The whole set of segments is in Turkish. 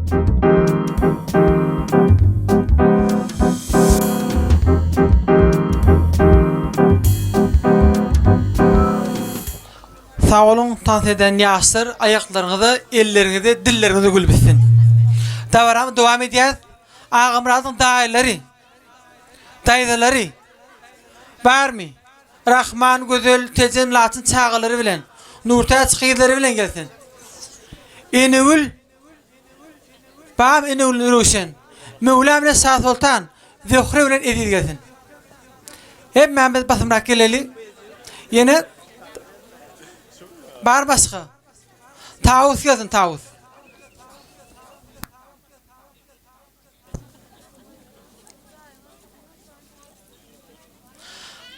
Sağ olun, dans eden yaşlar, ayaklarınızı, ellerinizi, dillerinizi gülbüsün. Devam edeceğiz. Ağamrazın dayıları, var mı? Rahman, Güzel, Tecem, Latin çağıları bilen, Nurtaç kıyıları bilen gelsin. Enevül, Bağım Enevül Nuruşen, Mevlamine Sağ Sultan, Zöhre bilen Edil gelsin. Hep Mehmet Basımrak geleli. Yine bar başka. Tavus gelsin, Tavus.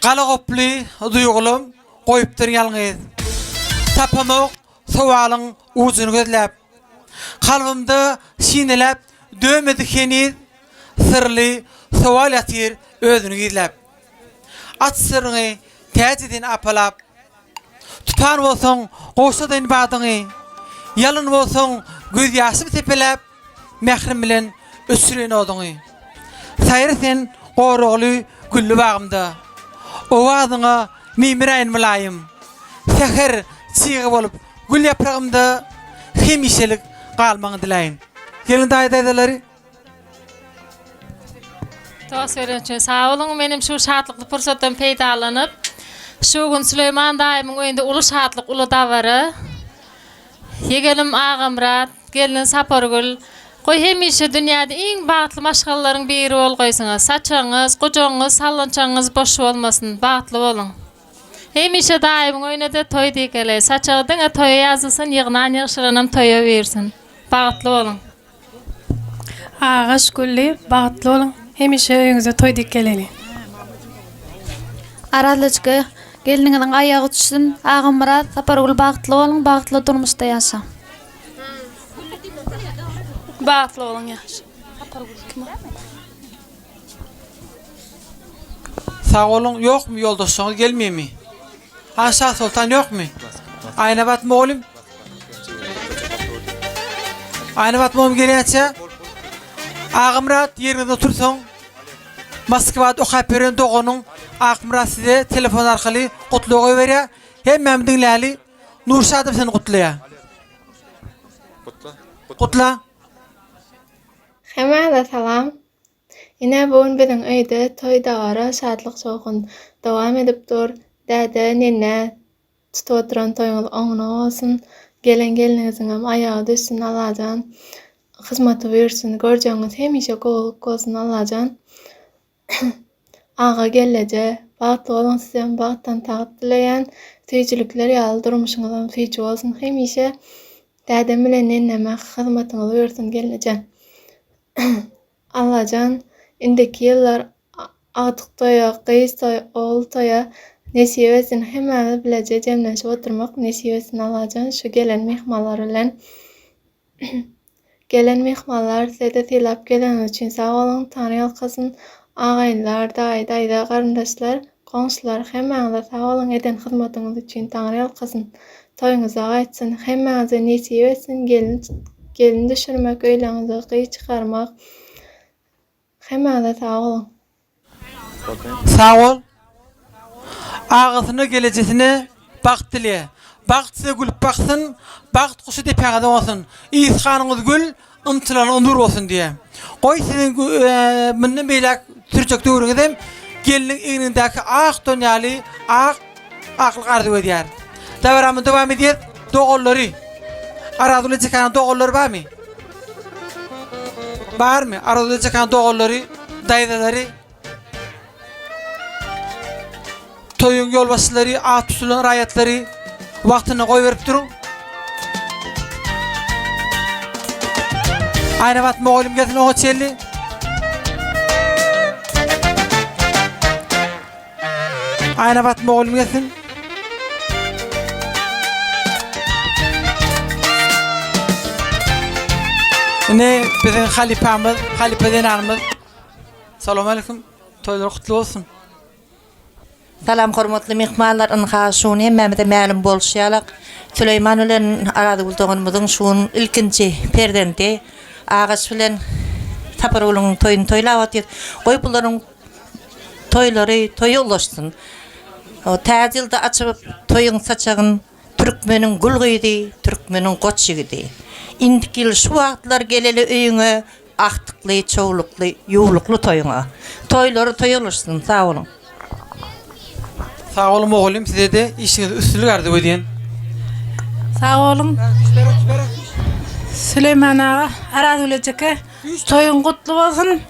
Qala gopli, duygulum, koyuptur yalnız. Tapamoq, sovalın uzunu gözlep. Kalbimde şinelep, dövmedi keniz, sırlı, soval yatır, özünü gizlep. At sırrını, tecidini apalap. Tutan olsun, qoşadın badını. Yalın olsun, göz yaşım tepelep. Mehrim bilen, ösürün odunu. Sayırsen, qoruğlu, güllü bağımda. Ovadına mimirayn mülayim. Seher çiği bolup gül yaprağımda hemişelik qalmanı dilayım. Gelin dayıları. Toğa söyleyin. Sağ olun, benim şu şartlıklı fırsattan peydalanıp şu gün Süleyman dayımın oyunda ulu şartlık ulu davarı. Yegelim Ağamrat, gelin Sapargül. Koy hemişe dünyada en bağıtlı maşgalların biri ol koysunuz. Saçınız, kocanız, sallançanız boş olmasın. Bağıtlı olun. Hemişe daim oynadı toy dikeli. Saçağıdın toya yazılsın, yığınan yığışıranım toya versin. Bağıtlı olun. Ağaç gülli, bağıtlı olun. Hemişe öyünüze toy dikeli. Aralıçkı, gelininin ayağı tutsun. Ağamrat, Sapargül bağıtlı olun, bağıtlı durmuşta yaşa. Bağıtlı olun yaş. Sağ olun, yok mu yoldaşınız gelmiyor mi? Aşağı Sultan yok mu? Ayna batma oğlum. Ayna batma oğlum geliyatça. Ağamrat yerinde otursun. Moskva'da okapörün doğunun Ağamrat size telefon arkalı kutluğu veriyor. Hem ben dinleyeli Nurşadım seni kutluya. Kutla. Hemen salam. Yine bugün bizim öyde toy davara şadlık çoğun devam edip dur. Dede, nene, tutu oturan toyunuz oğuna olsun. Gelinizin hem ayağı düşsün alacan. Hizmeti versin. Göreceğiniz hemişe kolluk olsun alacan. Ağa gelece. Bağıtlı olun sizden bağıttan tağıt dileyen. Tüycülükler yalı durmuşunuzdan tüycü olsun. Hemişe dedem ile neneme hizmetinizi versin geleceğim. Allacan, indeki yıllar artık toya, kıyız toya, oğul toya nesiyevesin hemen bilece cemleşip oturmak nesiyevesin Allacan. Şu gelen mihmallar ile gelen mihmallar size tilap gelen için sağ olun. Tanrı yalkasın ağaylar, dayda, karındaşlar, komşular hemen de sağ olun eden hizmetiniz için Tanrı yalkasın. Toyunuza açsın, hemen de nesiyevesin gelin düşürmek, öylenize kıyı çıkarmak. Hemen de sağ olun. Sağ ol. Ağasını geleceğine bak dile. Baktı gülüp baksın, bakt kuşu depağda olsun. İskanınız gül, ımtılanın nur olsun diye. Koy sizin münden beylak Türkçek doğrunuzum. Gelinin iğnindeki ağ dönyalı, ağlık arzu ediyor. Devramı devam ediyor. Doğulları. Aradığıyla çıkan doğulları var mı? Var mı? Aradığıyla çıkan doğulları, dayıdaları. Toyun yolbaşçıları, ağ tutulan rayatları vaktine koy verip durun. Ayna batma oğlum gelsin o çelli. Ayna batma oğlum gelsin. Ne bizim halifemiz, halifeden ağımız. Selamun aleyküm. Toylar kutlu olsun. Salam hormatly mehmanlar, ynhaşuny hemmemide ma'lum bolşýarlar. Süleyman bilen arady bulduğumyzyň şuň ilkinji perdende ağaç bilen tapar oğlunun toyunu toylap atıyor. Koy bunların toyları toyu ulaşsın. O tazilde açıp toyun saçağın Türkmenin gülgüydi, Türkmenin koçygydy. İndikil şu wagtlar geleli öýüňe aktıklı, çoğuluklu, yuğuluklu toyuna. Toyları toyulursun, sağ olun. Sağ olun oğlum, size de işiniz üstünlük ardı ödeyen. Sağ olun. Süleyman ağa, Aradulacaka, toyun kutlu olsun.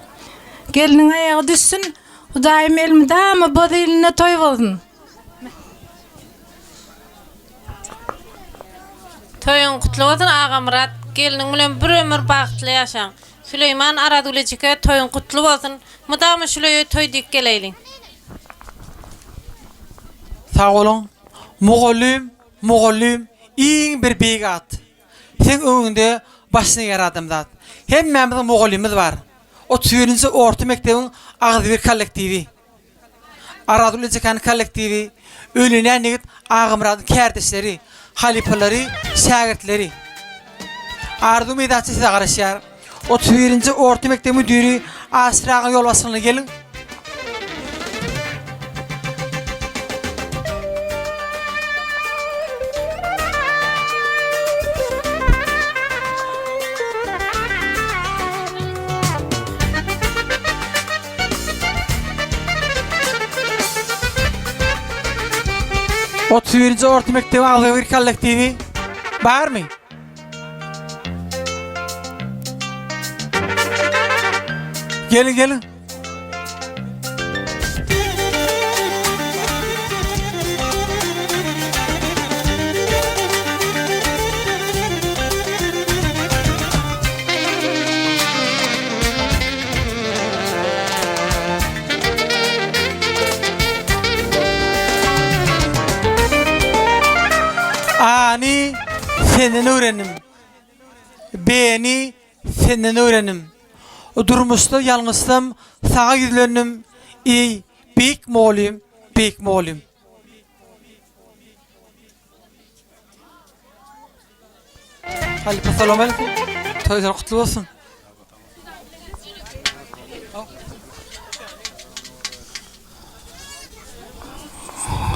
Gelinin ayağı düşsün. Hudayım elmide ama bu diline toy olsun. Toyun kutlu olsun ağa Murat. Gelinin bilen bir ömür bagtly yaşaň. Süleyman Aradulacaka toyun kutlu olsun. Mudamy şuly toy dik geleyliň. Sağ olun. Moğollüm, iň bir begat. Sen öňünde başyny ýaradym zat. Hemmemiziň moğollymyz bar. 31-nji orta mekdebiň Agzybir kollektivi. Aradulacakanyň kollektivi, ölünen nigit Agymradyň kärdeşleri, halipalary, şagirtleri. Ardu meýdançy size garaşýar. 31-nji orta mekdep müdiri Asraga ýol basynyna gelin. O 31-nji orta mekdebi Agzybir kollektivi barmy? Gelin. Ani senden öğrenim. Beni senden öğrenim. Durmuşda yalnızdım, sağa yüzlönüm. İyi, büyük moğollym. Halipa assalamu aleykum. Toylar kutlu olsun.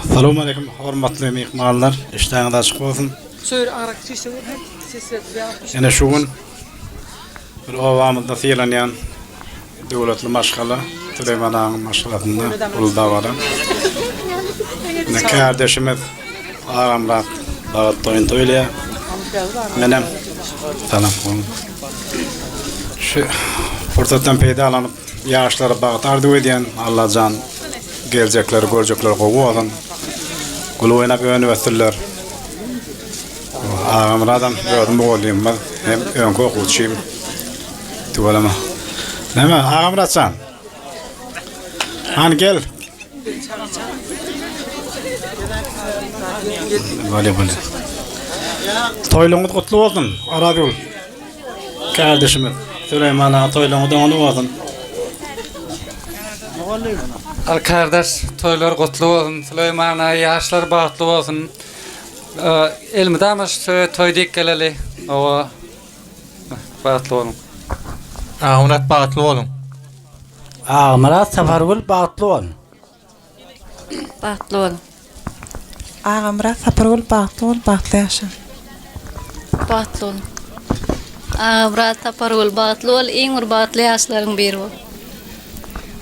Assalamu aleykum, hormatly mehmanlar, işleriniz açık olsun. Söyle arak çeşitli sesler. Ene şu gün bir ovamızda seylanyan devletli maşgala, Süleyman Ağa'nın maşgalatında Uldavada. Ne kardeşimiz Ağamrat Bağat Toyun Toylu'ya menem salam olun. Şu fırsattan peydalanıp yaşlara bağıt ardu ediyen Allah can gelecekleri, görecekleri kogu olun. Gül oynak üniversiteler. Ağamrat'dan gördüm oğluyum ben. Hem önkü okutçuyum. Tuvalama. Neme Ağamrat sen? Hani gel. Böyle. Toylunuz kutlu olsun. Aradul. Kardeşimiz. Süleyman Ağa toylunuz da onu olsun. Kardeş, toylar kutlu olsun. Süleyman Ağa yaşlar bahtlı olsun. Elmidamış toy dik geleli. O bahtlı olun. Ağamrat bağıtlı olun. Ağamrat Safargul bağıtlı olun. Bagtly olun. Ağamrat Sapargul bahtlı ol, bahtlı yaşa. Bagtly olun. Agymrat tapargul bagtly ol, iň bir bagtly ýaşlaryň biri bol.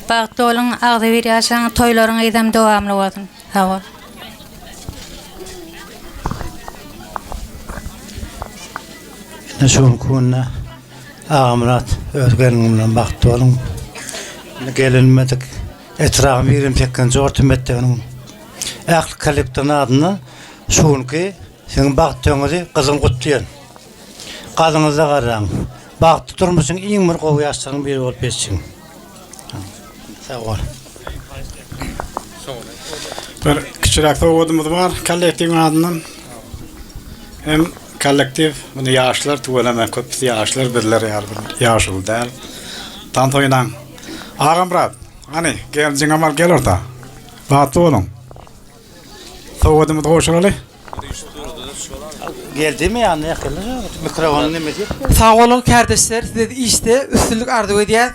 Bagtly olun, Agzybir ýaşaň toylaryň edem dowamly bolsun. Sağ ol. Ne şu kunna Ağamrat özgärliňi bilen bağıtlı olun. Gelinmedik etrafı birim tekkenci ortamette aklı kaliptan adına şunki senin bağıttığınızı kızın kutluyan. Kadınıza karan. Bağıttı durmuşsun iň bir gowy ýaşlaryň biri bolup geçsin. Sağ ol. Bir küçük oğudumuz var, kollektivin adından. Hem kollektiv, bunu yaşlar tuvalama, köpüsü yaşlar birleri yaşıl değil. Tantoynan. Ağamrat, hani gelcin amal gel orada. Bağıtlı olun. Soğudumuz hoşuralı. Geldi mi yani yakınlar? Mikrofonu ne mi diyor? Sağ olun kardeşler. Size de işte üstünlük arzu ediyaz.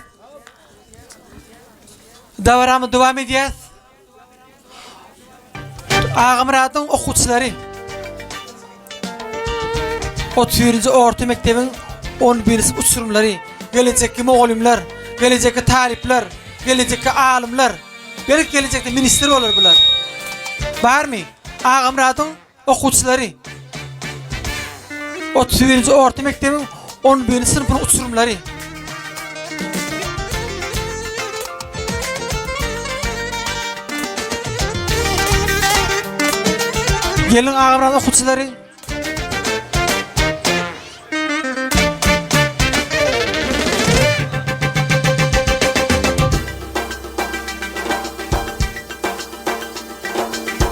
Davaramı devam ediyaz. Ağamradın okutçuları. 30. orta mektebin 11. uçurumları. Gelecekki muğalimler, gelecekki talipler, gelecekki alimler. Belki gelecekte minister olur bular. Var mı? Ağamradın okutçuları. 30. orta mektebin 11. sınıfın uçurumları. Gelin ağamradın okutçuları.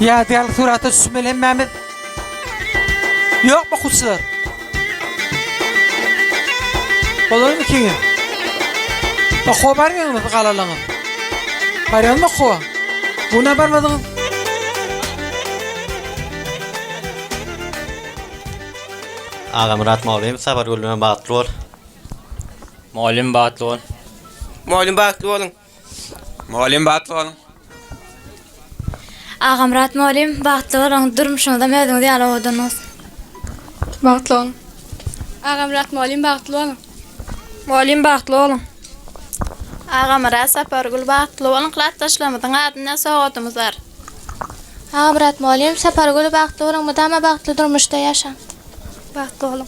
Ya değerli surata düşmeli hem Mehmet. Yok mu kutsular? Olur mu ki? Bak o barmıyor mu kalalığın? Barıyor mu o? Buna barmadın? Ağa Murat Mavlim Sabar Gülü'ne bağıtlı ol. Muallim bağıtlı olun. Muallim bağıtlı olun. Muallim bağıtlı olun. Ağam Murat Muallim bağıtlı olun. Durmuşunuza mevzunu diyalog odunuz. Bağıtlı olun. Ağam Murat Muallim bağıtlı olun. Muallim bağıtlı olun. Ağam Murat Sapargül bağıtlı olun. Kılat taşlamadın adına soğutumuz var. Ağam Murat Muallim Sapargül bağıtlı olun. Mudama bağıtlı durmuşta yaşan. Bağıtlı olun.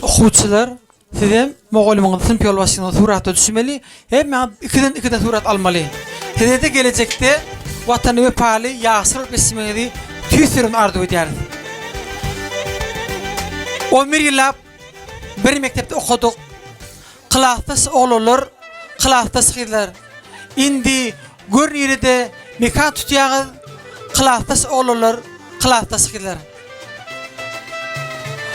Okutçular sizem muğaliminiz sınıf yolbaşçının suratı düşmeli. Hem ikiden surat almalı. Size de gelecekte vatanı ve pahalı yasır besimini tüysürün arzu ederiz. 11 yıllap bir mektepte okuduk. Kılaftas oğullar, kılaftas kızlar. Indi görünür de mekan tutuyağız. Kılaftas oğullar, kılaftas kızlar.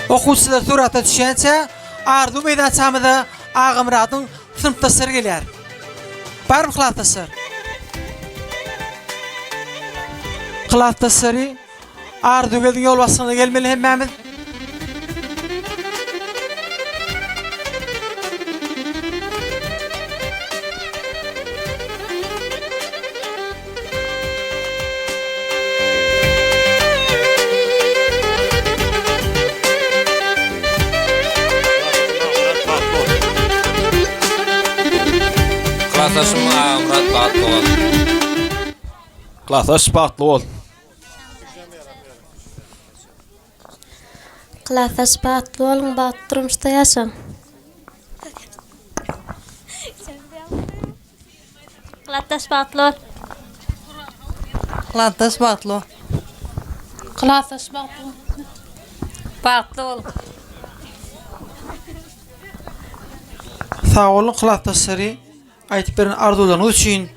Okutçular surata düşençe arzu meydan çamıda Ağa Murat'ın sınıftasları gelir. Var mı kılaftaslar? Kılaftasları arzu geldiğin yol basına gelmeli hem Mehmet. Klasaşım Ağa Murat bağıtlı olun. Klasaş bağıtlı ol. Klasaş bağıtlı olun. Bağıtlı durmuşta yaşan. Klasaş bağıtlı ol. Klasaş bağıtlı ol. Klasaş bağıtlı olun. Bağıtlı olun. Sağ olun kılaftasları aytıp beren arzularınız için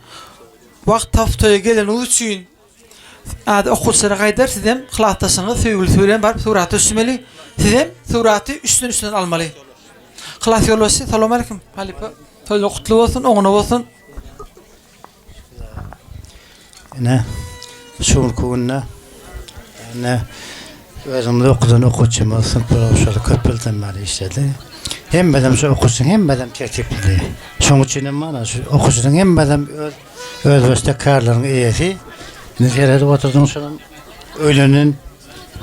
vaqt taftoya geleniniz için adı okutçulara gaydar sizem kılaftasını söylen barıp suratı üstümeli sizem suratı üstünden almalı. Kılaf yolbaşı selamu aleyküm. Halipa toylu kutlu olsun, oğunu olsun. Ne? Şuur kuğunna. Ne? Özümde okudan okutçum olsun. Profesör köpülden bari işledi. Hem bedem şu okusun hem bedem tertipli. Şunun için bana şu okusun hem bedem özbeste karların iyisi. Nizerede oturdum sonra öğlenin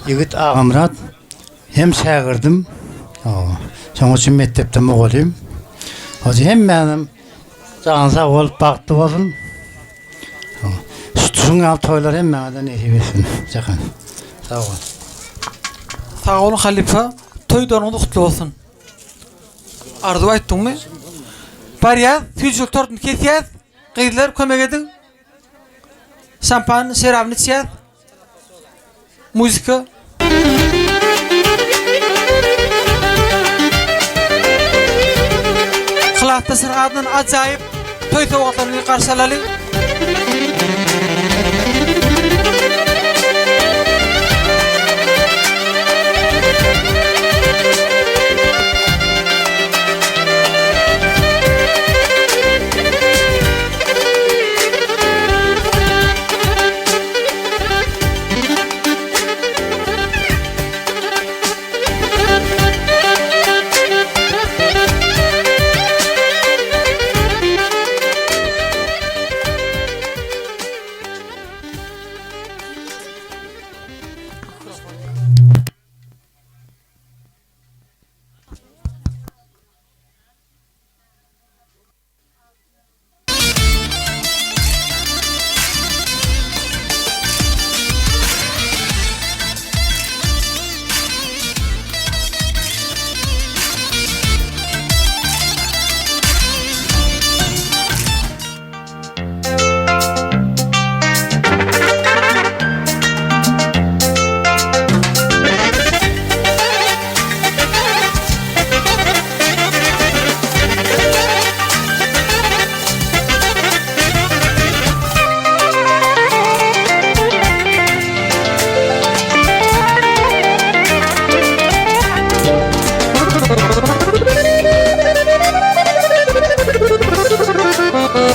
yigit Ağa Murat hem çağırdım. Şunun için mektepte muğalim. Hem benim canınıza olup baktı olsun. Şunun alt toylar hem benden iyi versin. Sağ olun. Sağ olun Halifa. Toy donunu kutlu olsun. Arzu ayttın mı? Var ya, tüycül tortunu kesiyaz. Kızlar kömek edin. Şampan, şerabını içiyaz. Müzika. Kılaftasın adının acayip toy tavuklarını karşılalı.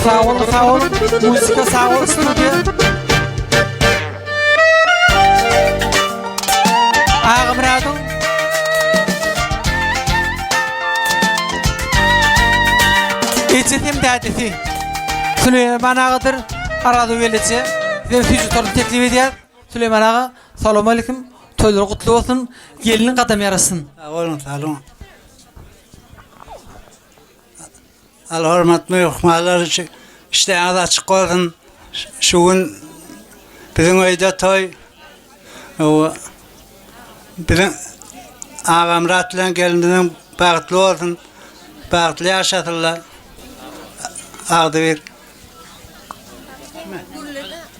Sağ ol, sağ ol. Müzika sağ ol, stüdyo. Ağamradın. İçetim dədisi. Süleyman ağadır. Arada gelece. Ve fücü torun teklif ediyor. Süleyman ağa. Salamu aleyküm. Toyları kutlu olsun. Gelinin kadam yarasın. Sağ olun, sağ olun. Allah hürmetli hukmalar için işte açık olsun. Şu gün bizim oyda toy. O bizim ağam rahatlayan gelindiğinin bağıtlı olsun. Bağıtlı yaşatırlar. Ağdı bir.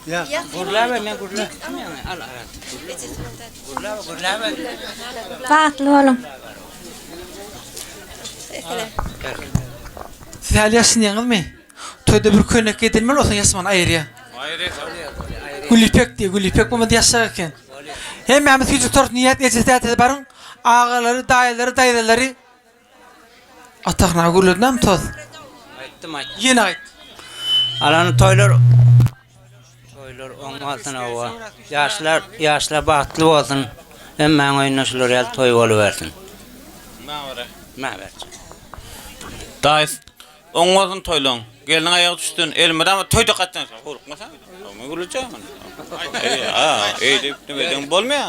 Ya, gurlama ben gurlama. Gurlama. Bağıtlı olun. Siz hali yaşınıyınız mı? Toyda bir könek edilmeli olsun yasman ayrıya. Gülüpek diye, Gülüpek bu mu diye yaşarken. Hem Mehmet Fücü Torun niyet ecizde barın ağaları, dayıları atağına gürlüdünden mi toz? Aytdım. Yine ait. Alanı toylar olmasın ova. Yaşlar bahtlı olsun. Hem ben oynaşılır el toy oluversin. Mağver. Dayız. Olmasın toylun. Gelin ayağı düştün. Elmede ama toyda kaçtan. Korkmasan. Olma güleceğim. İyi deyip demeden bolmuyor.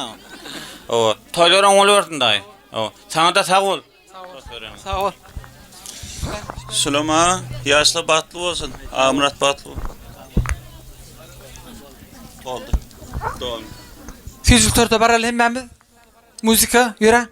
O toylar oluversin dayı. O sana da sağ ol. Sağ ol. Süleyman yaşlı batlı olsun. Amrat batlı. Oldu. Doğru. Fücü Torun'da baralım hem Mehmet. Müzika yöre.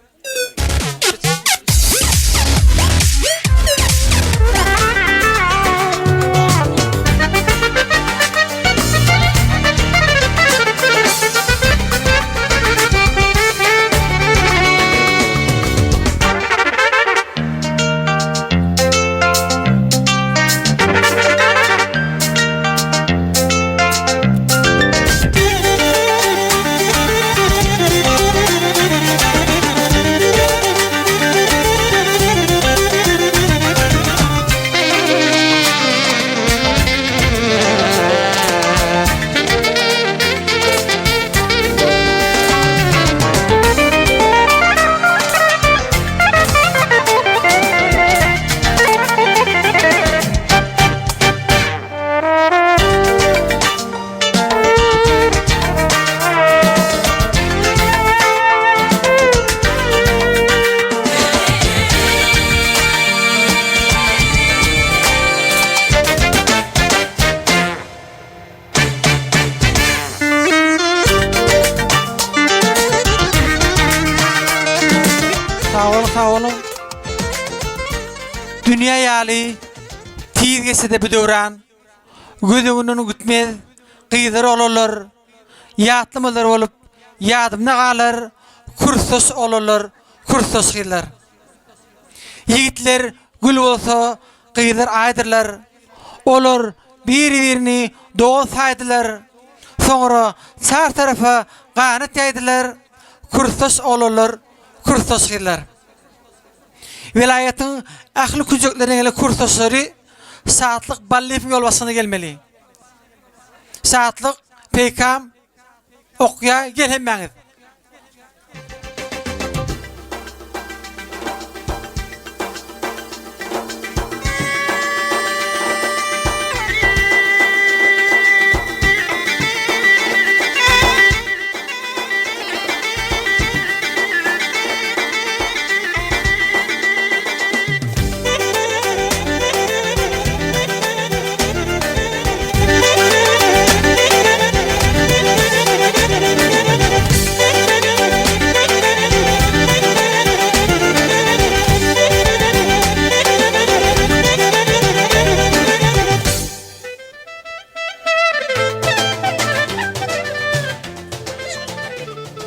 Sağ olun. Dünya yali tiz geçse de bir döwran. Gözüňden gütmez, gyzyr olarlar. Ýatlymalar bolup, ýadymda galar, kursos olarlar, kursos gylar. Yigitler gül bolsa, gyzyr aýdyrlar. Olar bir-birini dost aýdylar. Soňra çar tarafa gaňat ýaýdylar, kursos olarlar, kursos gylar. Vilayetin ahli küçüklerine kursosları saatlik ballif yolbasına gelmeli. Saatlik peykam okuya gelmeniz.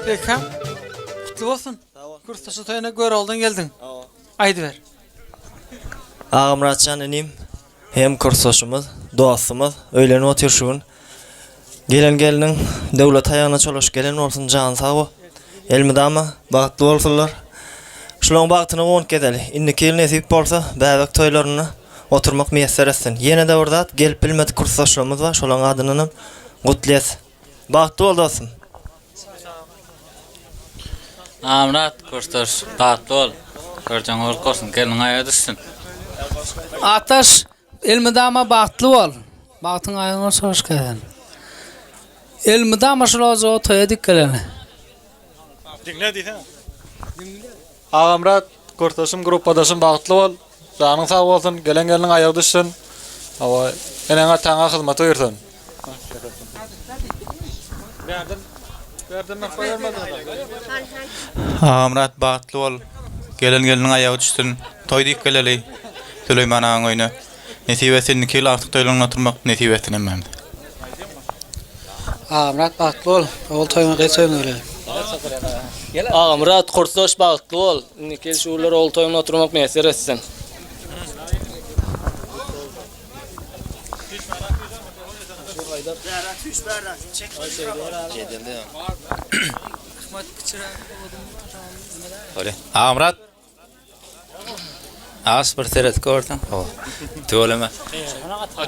Peykam, kutlu olsun. Kurstosu toyuna gör oldun geldin. Aydı ver. Ağamratcan inim, hem kursoşumuz, dostumuz, öýlen oturşugun. Gelinin döwlet ayağına çoloş gelen olsun can sağ o. Elmidama, bagtly bolsunlar. Şulaň bagtyna gowup gedeli. Indiki ýyl nesip bolsa, bäbek toýlaryna oturmak meýesser etsin. Ýene de orada gelip bilmedi kursdaşlarymyz bar. Şolaň adynyň gutlyas. Bagtly bol dostum. Amrat kursdaş bagtly bol. Görjäň ol bolsun, gelin aýa düşsün. Ataş elmidama bagtly bol. Bagtyň aýyna soş gelen. Elmidama şolazo toýa dikkelene. Dinle diýsen. Ağamrat, kurtaşım, gruppadaşım bagtly bol. Janyň sag bolsun, gelen aýagy düşsün. Awa, eneňe taňa hyzmat öýürsen. Ağamrat bagtly bol. Gelen aýagy düşsün. Toý dikkeleli. Süleyman ağaň öýüne. Nesibetini kel artyk toýlaryna oturmak nesibetini emmämdi. Ağamrat bagtly bol. Ol toýuna geçeň öyle. Ağamrat kurtaş bagtly bol. Nikel şular ol toýuna oturmak meýesser etsin. Amrat. As bir seret gördüm. Tööleme.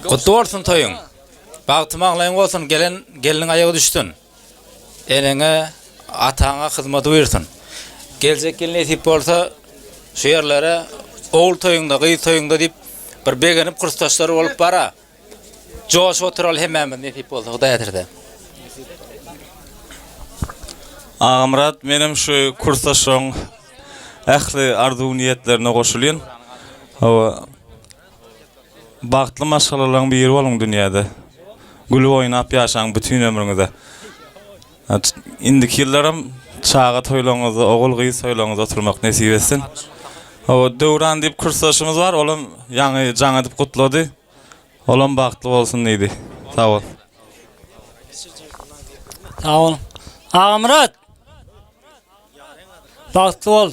Gutly bolsun toýuň. Bagtymaglaýyň bolsun, geliniň aýagy düşsün. Eneňe ataňa hyzmat öýürsin. Geljek gelin etip bolsa, şu ýerlere oğul toýuňda, gyz toýuňda diýip bir begenip kursdaşlar bolup bara. Joş otural hemmämiz netip bolsa, Hudaý ýetirdi. Ağamrat menim şu kursdaşyň ähli arzu niýetlerine goşulýan. Hawa bagtly maşgalalaryň biri boluň dünýäde. Gülüp oýnap ýaşaň bütün ömrüňizde. Indiki ýyllaram çağa toýlaňyzda, ogul gyz toýlaňyzda oturmak nesip etsin. Hawa Döwran diýip kursdaşymyz bar, olam jaňa diýip gutlady. Olam bagtly bolsun diýdi. Sag ol. Sag ol. Ağamrat. Bagtly bol.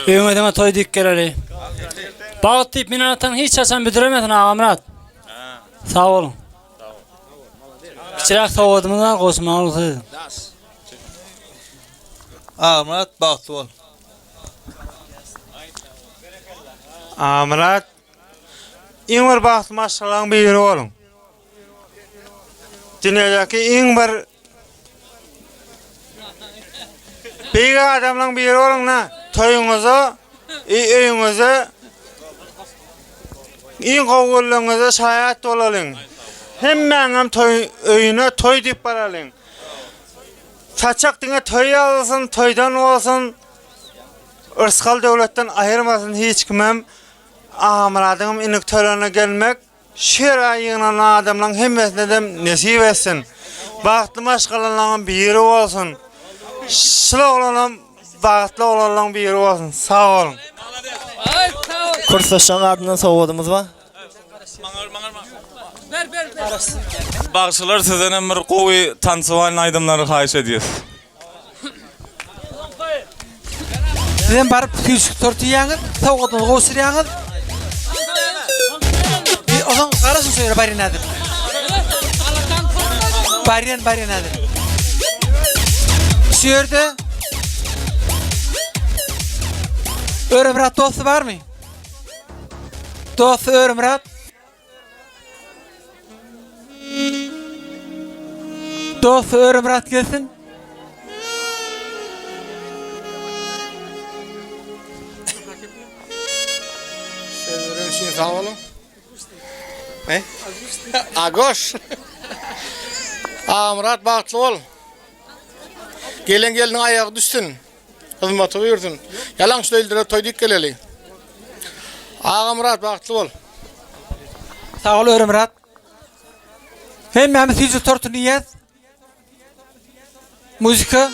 Öňüňe toý dikkeleli. Bagt diýip meni ataň hiç açan bidiremedin Ağamrat. Sag ol. Kiçirak sowudymyza goşmak bolsady. Ağamrat bagtly bol. Ağamrat iň bir bagtly maşgalaryň biri boluň. Dünýädäki iň bir bege adamlaryň biri boluň na. Toýuňyza, öýüňize, iň gowullaryňyza şaýat bolalyň. Hemmäňem toý öýüne toý diýip baralyň. Saçak diňe toý alsyn, toýdan bolsun. Irskal döwletden aýyrmasyn hiç kimem. Ağamradyň iňik tölerine gelmek, şer aýygyna adamlaryň hemmesine de nesip etsin. Bagtly maşgalalaryň biri bolsun. Şolalaryň bagtly olalaryň biri bolsun. Sag olun. Kursdaşyň adyna sowudymyz bar. Bagçylar sizden bir gowy tansywan aýdymlary haýyş edýär. Sizden barıp küçük tortuýaňyz, sowgatyňyzy goşurýaňyz. Oňa garaşyň söýre barinadyr. Barinadyr. Şu ýerde Örümrat dostu barmy? Dostu Örümrat. Dostu Örümrat gelsin. Sen sağ olun. Ne? Agoş. Ağamrat bagtly bol. Gelin aýagy düşsün. Hyzmaty öýürsin. Ýalaň söýldire toý dikkeleli. Ağamrat bagtly bol. Sag ol Örümrat. Hemmämiz hiç tortunyýas. Muzika.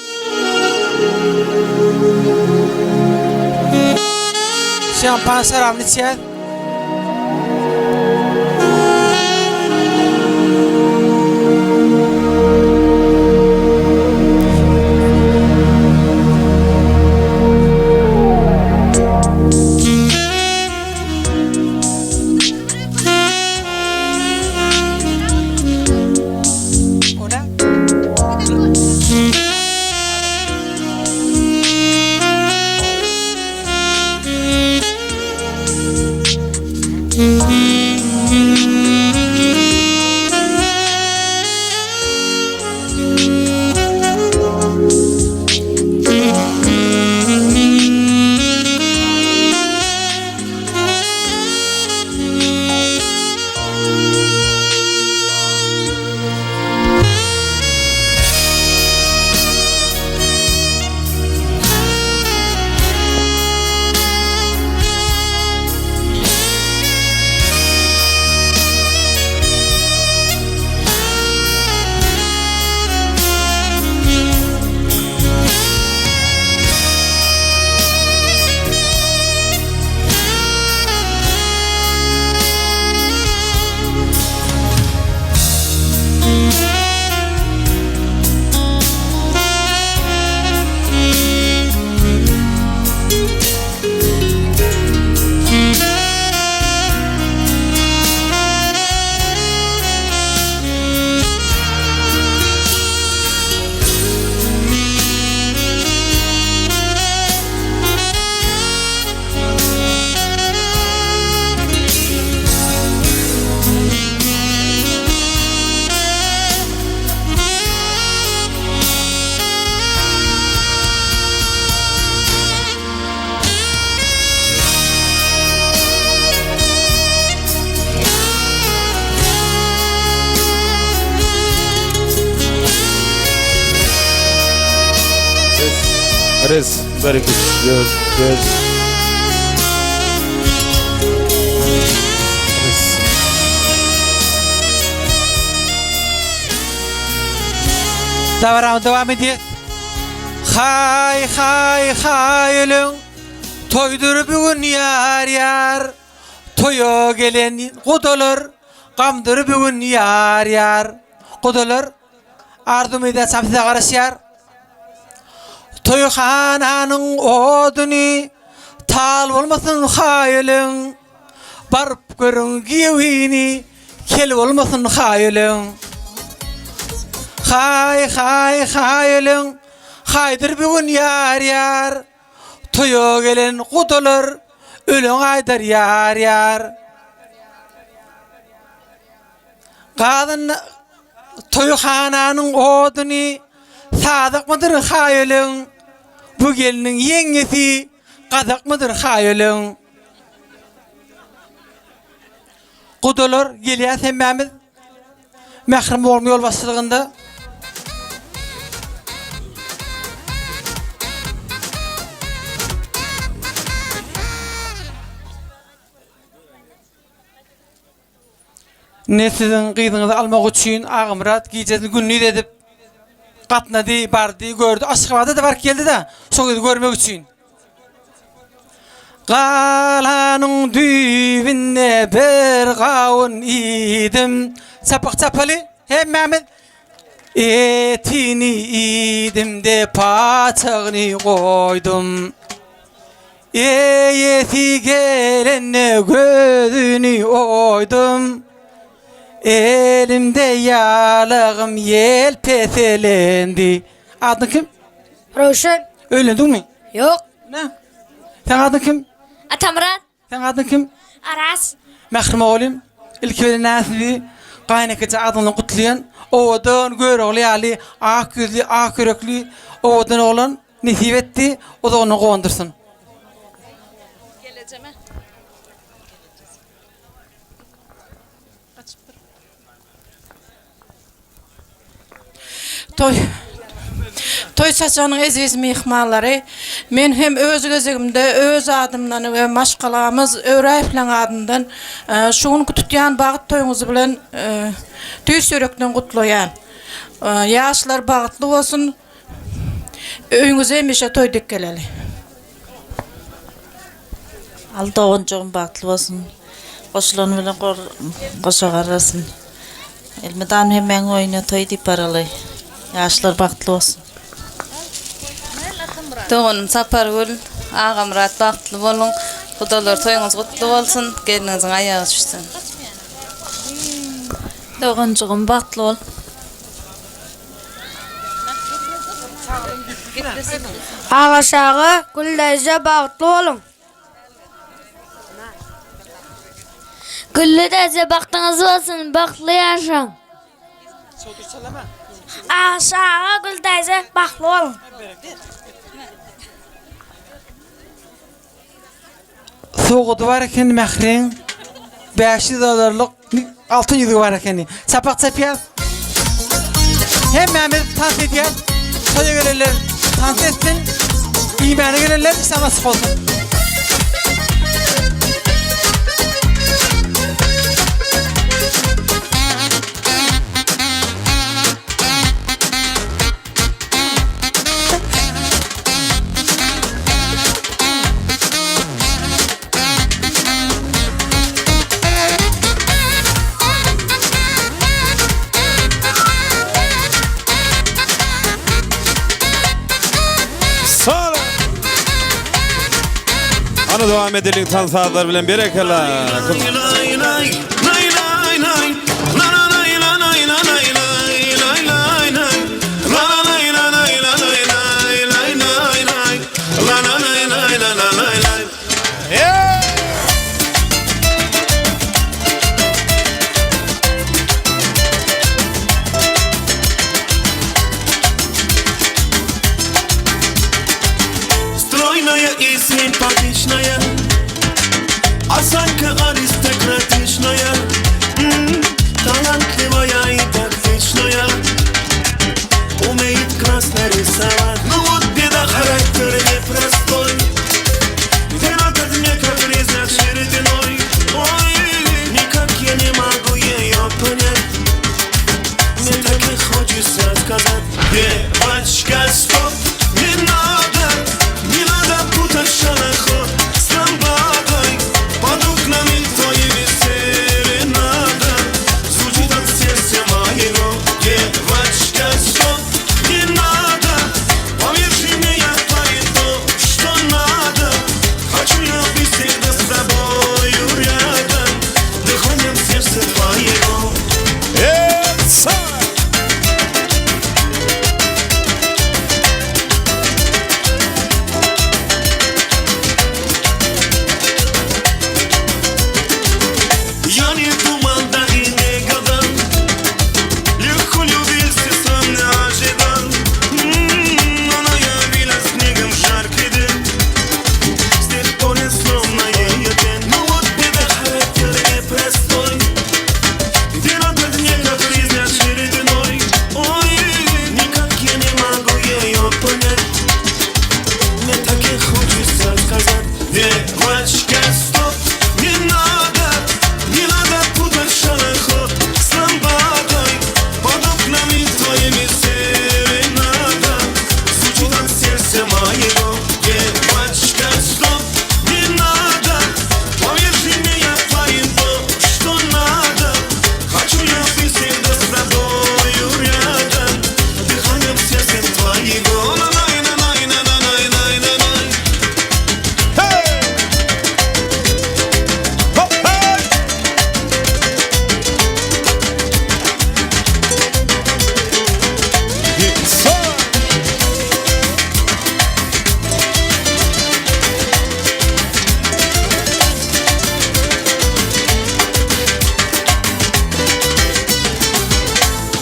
Şampan şarabny içýär. Rez, very good. Good. Rez. Devam ediyor. Hay hay hayılın toydur bugün yar yar toya gelen kudalar gamdır bugün yar yar kudalar ardum ede sapsıda karışyar toy hananın odunu tal olmasın hayılın barıp görün giyini kel olmasın hayılın hay hay hayılın haydır bugün yar yar toya gelen kudalar ölün aydar yar yar kadın toyhananın odunu sadık mıdır hayalın bu gelinin yengesi kadak mıdır hayalın kudalar geliyor semmemiz mehrim olmuyor başlığında ne sizin kıydığınızı almak için Ağamrat giyeceğini günlüğü edip katnadı, bardı, gördü. Aşkıvada da var geldi de soğudu görmek için. Galanın düğünne bir kavun idim. Sapak sapalı hem Mehmet. Etini idim de paçağını koydum. Eyesi gelene gözünü oydum. Elimde yalağım yelpeselendi. Adın kim? Roşen. Öylendin mi? Yok. Ne? Sen adın kim? Atamrat. Sen adın kim? Aras. Mehrim oğlum. İlk öyle nasibi kaynakıcı adını kutlayan. Oğudan gör oğlu ali. Ak gözlü, ak yürekli. Oğudan oğlan nisip etti. O da onu kondursun. Geleceğim. Toy saçanın eziz mihmalları men hem öz gözümde öz adımdan ve maşgalamız öwräplen adından şunu tutyan bağıt toyunuzu bilen tüys yürekden kutlayan yaşlar bağıtlı olsun öýüňize meşe toy dekkeleli Al doğuncuğun bağıtlı olsun qoşulan bilen qoşa garasın elmedan hemen oyuna toy dip baralay yaşlar bağıtlı olsun Doğunum Sapargül, Ağamrat baxtlı bolun. Kudalar toyuňyz gutly bolsun, geliniňiziň ayagy düşsün. Doğuncuğun bağıtlı ol. Ağaşağı, gülleyce bağıtlı olun. Güllü teyze baktığınız olsun, baklı yaşam. Aşağı Gül teyze, baklı olun. Soğudu var eken mehrin 500 dolarlık altın yüzü var eken. Sapak sapiyaz. Hem Mehmet tans ediyor. Soya göreler tans etsin. İmanı göreler sana nasip olsun. Ana devam edelim tan saatler bilen berekela. Симпатичная, осанка аристократичная, талантливая и тактичная, умеет красно рисовать. Ну вот беда, характер непростой, ты надо мне капризно очередной. Ой, никак я не могу ее понять, мне так и хочется сказать: девочка, стоп, не надо путать шанаход с ламбадой, под окнами твоими серенада звучит от сердца моего. Девочка, стоп, не надо, поверь мне, я творю то, что надо. Хочу я быть всегда с тобою рядом, дыханием сердца твоего. Девочка, стоп, не надо путать шанаход с ламбадой, под окнами твоими серенада звучит от сердца моего. Девочка, стоп, не надо, поверь мне, я творю то, что надо. Хочу я быть всегда с тобою рядом, дыханием сердца твоего.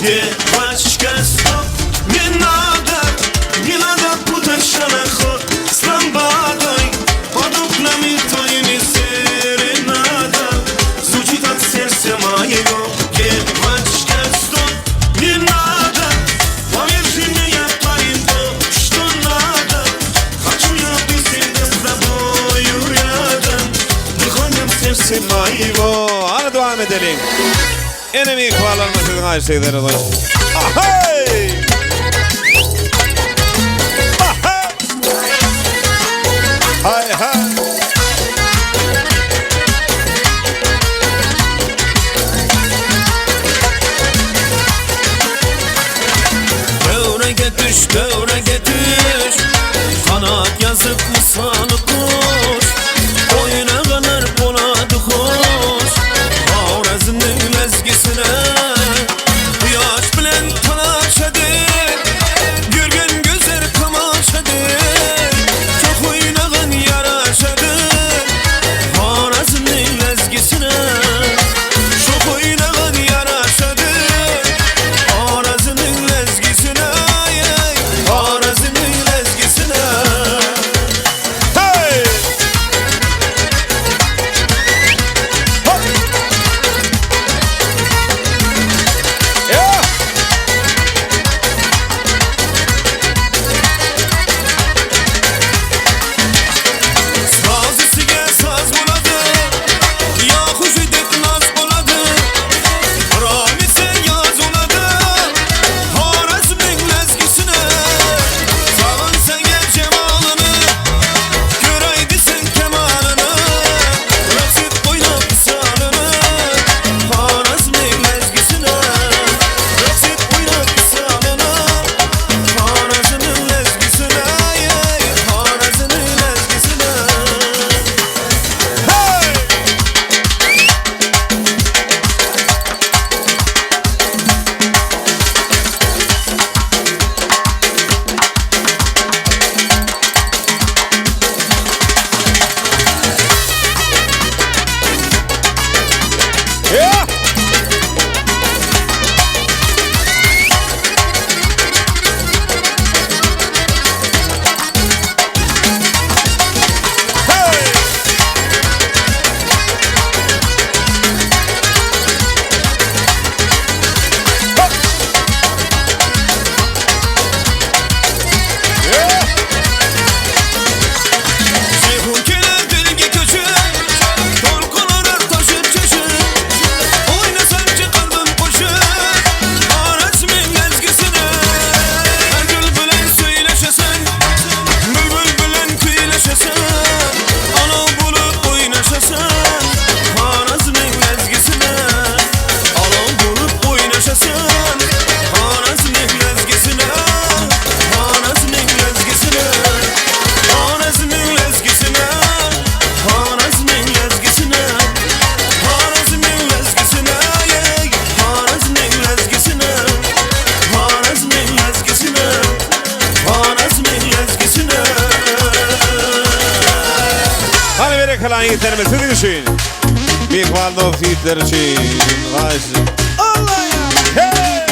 Девочка, стоп, не надо путать шанаход с ламбадой, под окнами твоими серенада звучит от сердца моего. Девочка, стоп, не надо, поверь мне, я творю то, что надо. Хочу я быть всегда с тобою рядом, дыханием сердца моего. Ana devam edelim. Enemi ihbarlarına sizin aynı şeyleri var. Ahey! Hay hay! Devrege düş, kanat yazıp lisanı koş, oyuna kadar boladı hoş, Ağrezinin mezgisine yaş bilen tanaşadır, gürgen güzel kamaşadır, çok oynağın yaraşadır. kalan yiğitlerime sizin için. Mikvalda o yiğitler için. Karşı. Allah ya. Hey!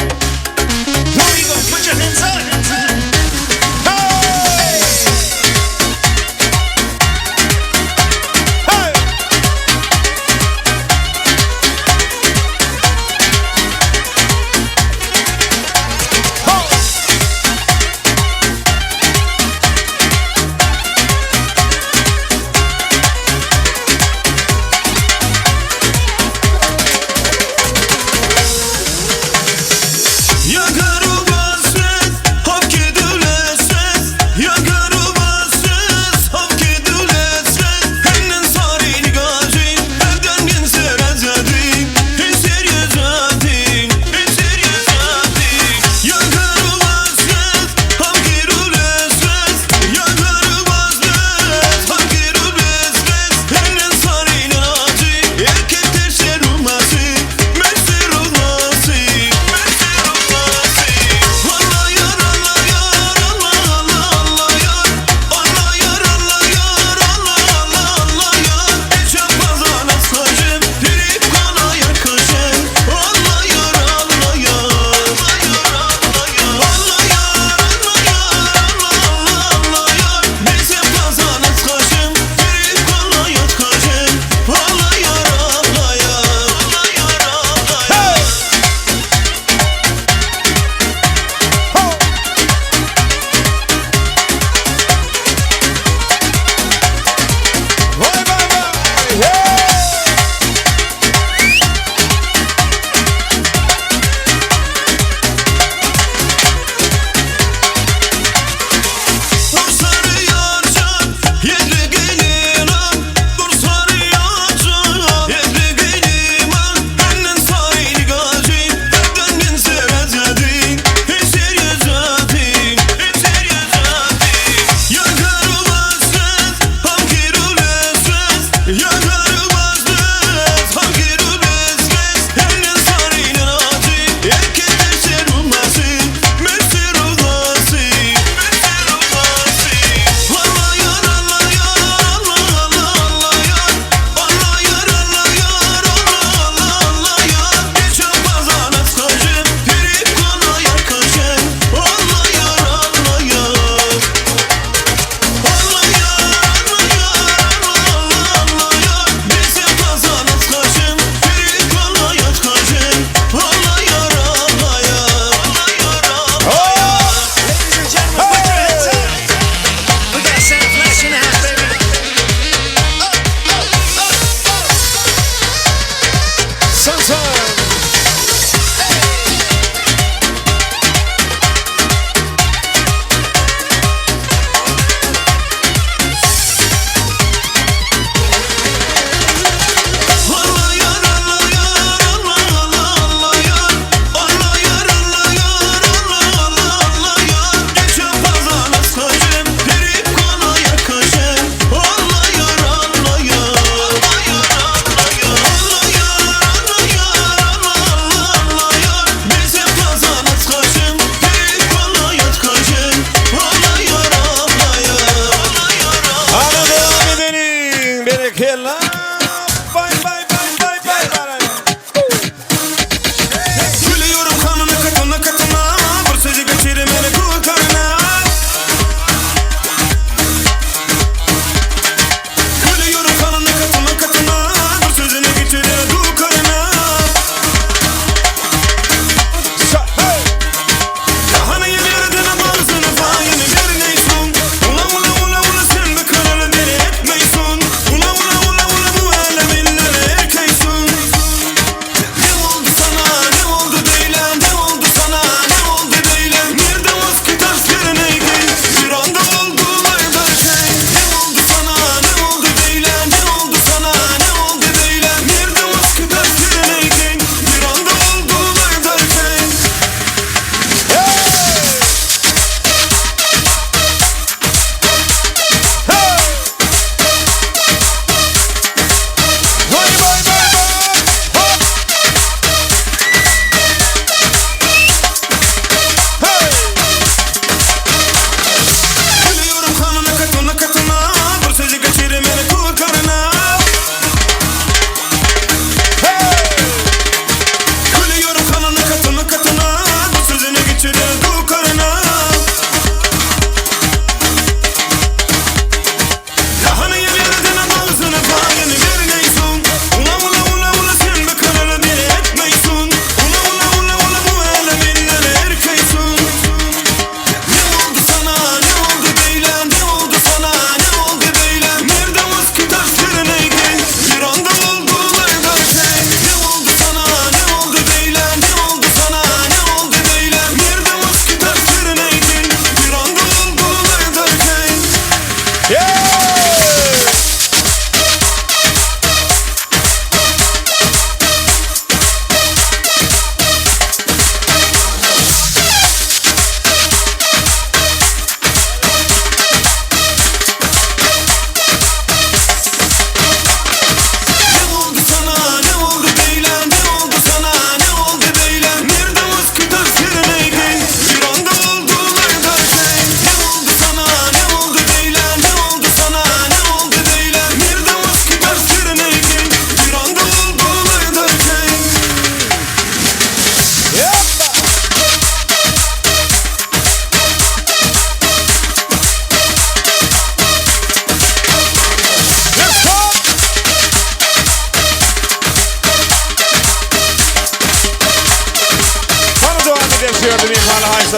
Here we go. Put your hands up.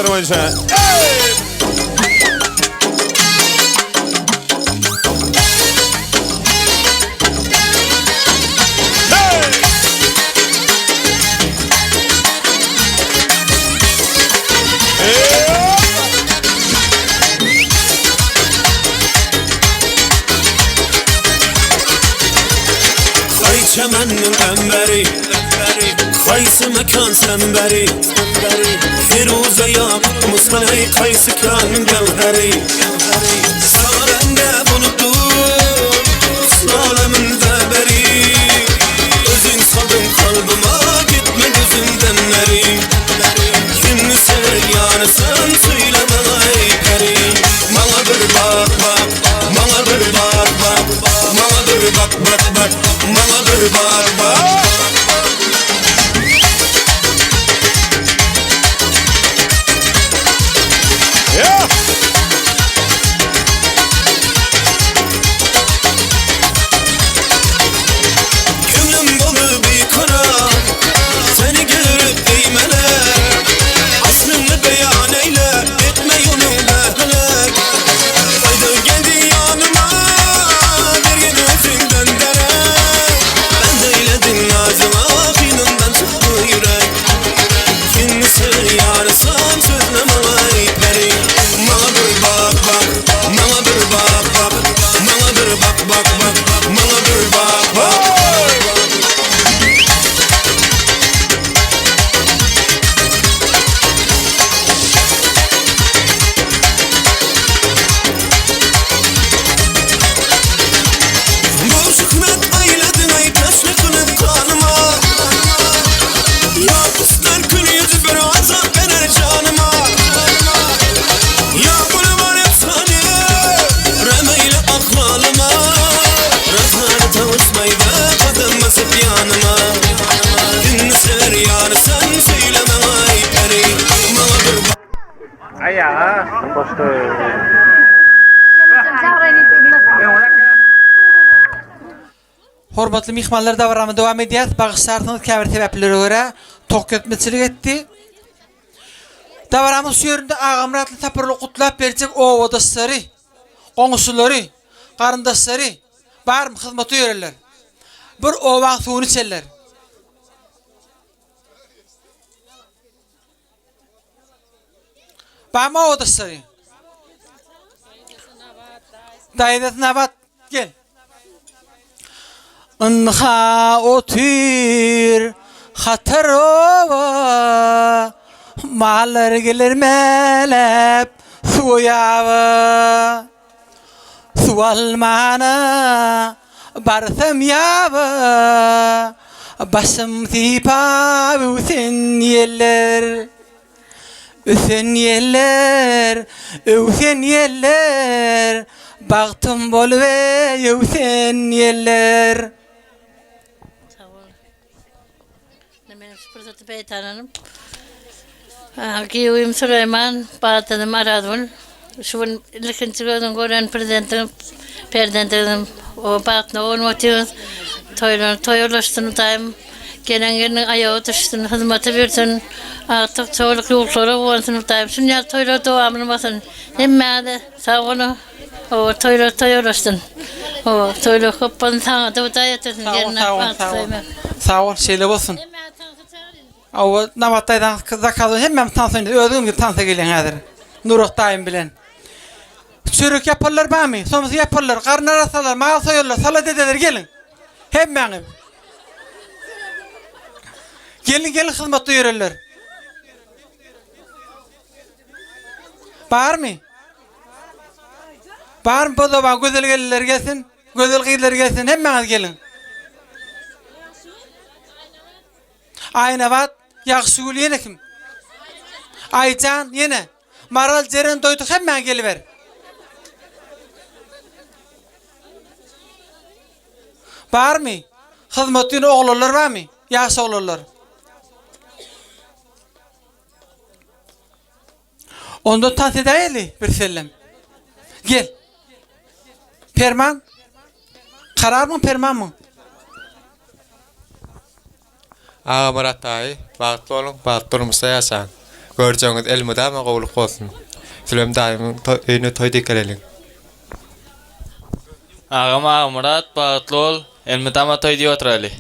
Aferin Ayşe. Hey! Çemennin emberi Kaysı mekan semberi Firuze yakut musmay Kaysı kanın gevheri Sana bende buluttur Salemin beri Özün saldın kalbıma Gitme gözümden neri Kimni sever yani sen söyleme ay peri Bana bir bak bak Bana bir bak bak Bana bir bak bak bak Bana bir bak bak Yeah! Gönlüm dolu bir kara Seni görüp değmeler Aslını beyan eyle Etme yolunda helak Haydi geldi yanıma Bir gün özünden dere Ben de eyledim nazıma Finimden çıktı yürek Kimini sever yarısam Sözleme ay peri Bana bir bak bak Bana bir bak bak Bana bir bak bak bak Bana bir bak bak Bu şükmet ayladın ay taşlı kılıp kanıma Ya kıstar kül yüzü bir azap verer canıma Ya bunu var efsane Remeyle aklalıma Razları tavuşmaydı kadın basıp yanıma Dinle sever yarı sen söyleme ay peri Bana bir bak Ayağa. Başka. Hormatly mihmanlar davramy dowam edýär. Bagışlarsyňyz käbir sebäplere görä tok ketmeçilik etdi. Davramyň şu ýerinde agamratly tapyrly gutlap berjek owa dostlary, goňşulary, garyndaşlary barmy hyzmaty ýöreler. Bir owaň suwuny içerler. Barmy owa dostlary? Daýdat nabat gel. Anha otur hatarova mallar gelir melep suyava sualmana barsam yava başım tipa üsen yeller üsen yeller baktım bol ve üsen yeller. Fırsatı beytanım. Giyim Süleyman, Batı'nım aradım. Şu ikinci gözün gören prezidentim, o Batı'nı olmatıyoruz. Toyulaştığını daim. Gelen ayağı düştün, hizmeti verdin. Artık çoğuluk yolları olsun daim. Şimdi toylar devamını basın. Hem de sağ olun. O toyulaştın. O toylar kapının sana da dayatırsın. Sağ ol, şeyle olsun. Awa nabataydan zakazı hemmem tansın, özüm gibi tansa gelen hazır. Nuruk daim bilen. Çürük yaparlar bami, somuzu yaparlar, karın arasalar, mağal soyarlar, salat ederler gelin. Hemmem. Gelin hizmetli yürürler. Var mı? Var mı bu zaman güzel gelirler gelsin, güzel kıyılar gelsin, hemmem gelin. Ayna vat, yaxşı gül yine kim? Aycan yine. Maral Ceren doyduk hemen geliver. Var mı? Hizmetliğin oğullar var mı? Yaşlı oğullar. Onda tansi değerli bir sellem. Gel. Perman. Karar mı perman mı? Ağa Murat dayı, bağıtlı olun, bağıtlı olmuşsa yaşayın. görjäňiz elmedäme gowlup bolsun. Sülem daýym öýüne toýdyk gelelim. Ağam Murat bagtly ol. Elmedäme toy diýip oturaly.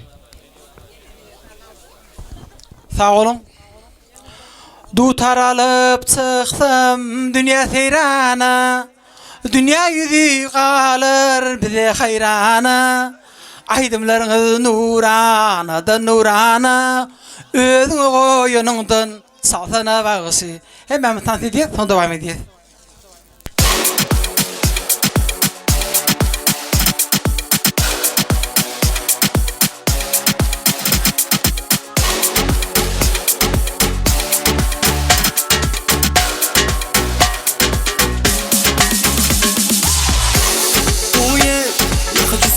Sağ olun. Du taralıp çıksam dünya seyrana, dünya yüzü kalır bize hayrana. Aydımlarınız nurana da nurana, özün koyunundan salsana bağısı. Hemen tanıt ediyor, sonra devam ediyor.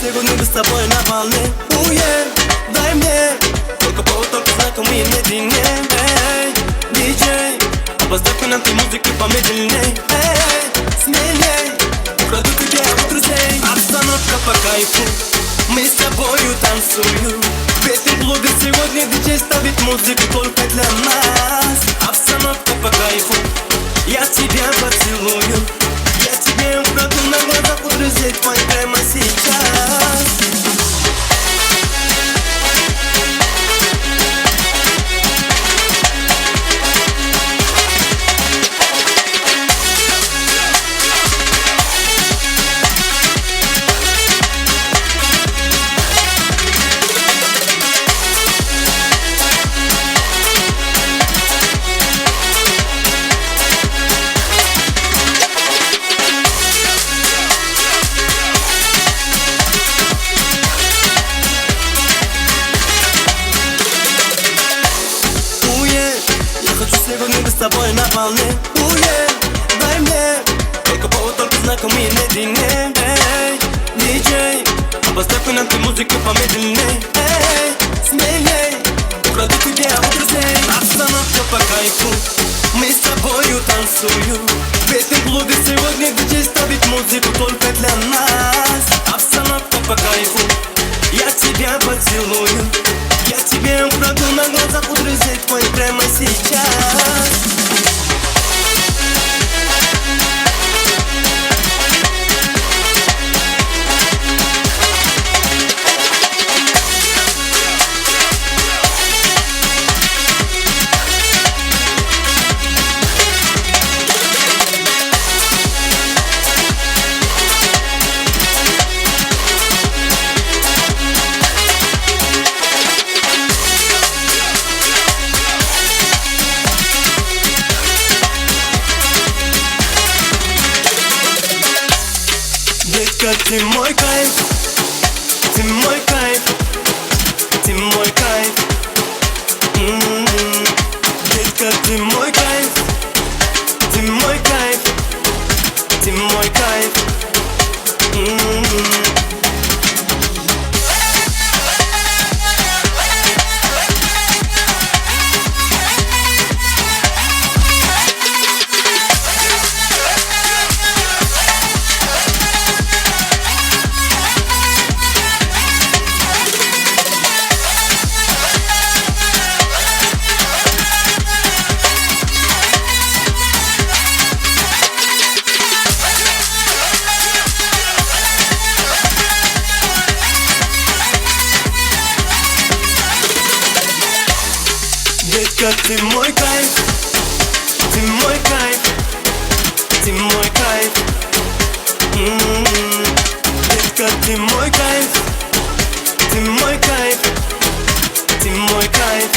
Сегодня мы с тобой на волне, дай мне только повод, только знаком и наедине. Эй, диджей, поставь нам ты музыку помедленней. Эй, смелей, украду тебя у друзей. Обстановка по кайфу, мы с тобою танцуем. Песня блогер сегодня диджей ставит музыку только для нас. Обстановка по кайфу, я тебя поцелую. Я тебе украду на глазах у друзей твоих прямо сейчас. Сегодня мы с тобой на волне, дай мне только повод, только знаком и наедине. Эй, диджей, поставь нам ты музыку помедленней. Эй, смелей, украду тебя у друзей. Обстановка по кайфу, мы с тобою танцуем. Песня блуда сегодня диджей ставит музыку только для нас. Обстановка по кайфу, я тебя поцелую. Я тебе украду на глазах у друзей твоих прямо сейчас. Ты мой кайф, ты мой кайф, ты мой кайф. Детка, ты мой кайф, ты мой кайф, ты мой кайф. Детка, ты мой кайф, ты мой кайф, ты мой кайф. Детка, ты мой кайф, ты мой кайф, ты мой кайф.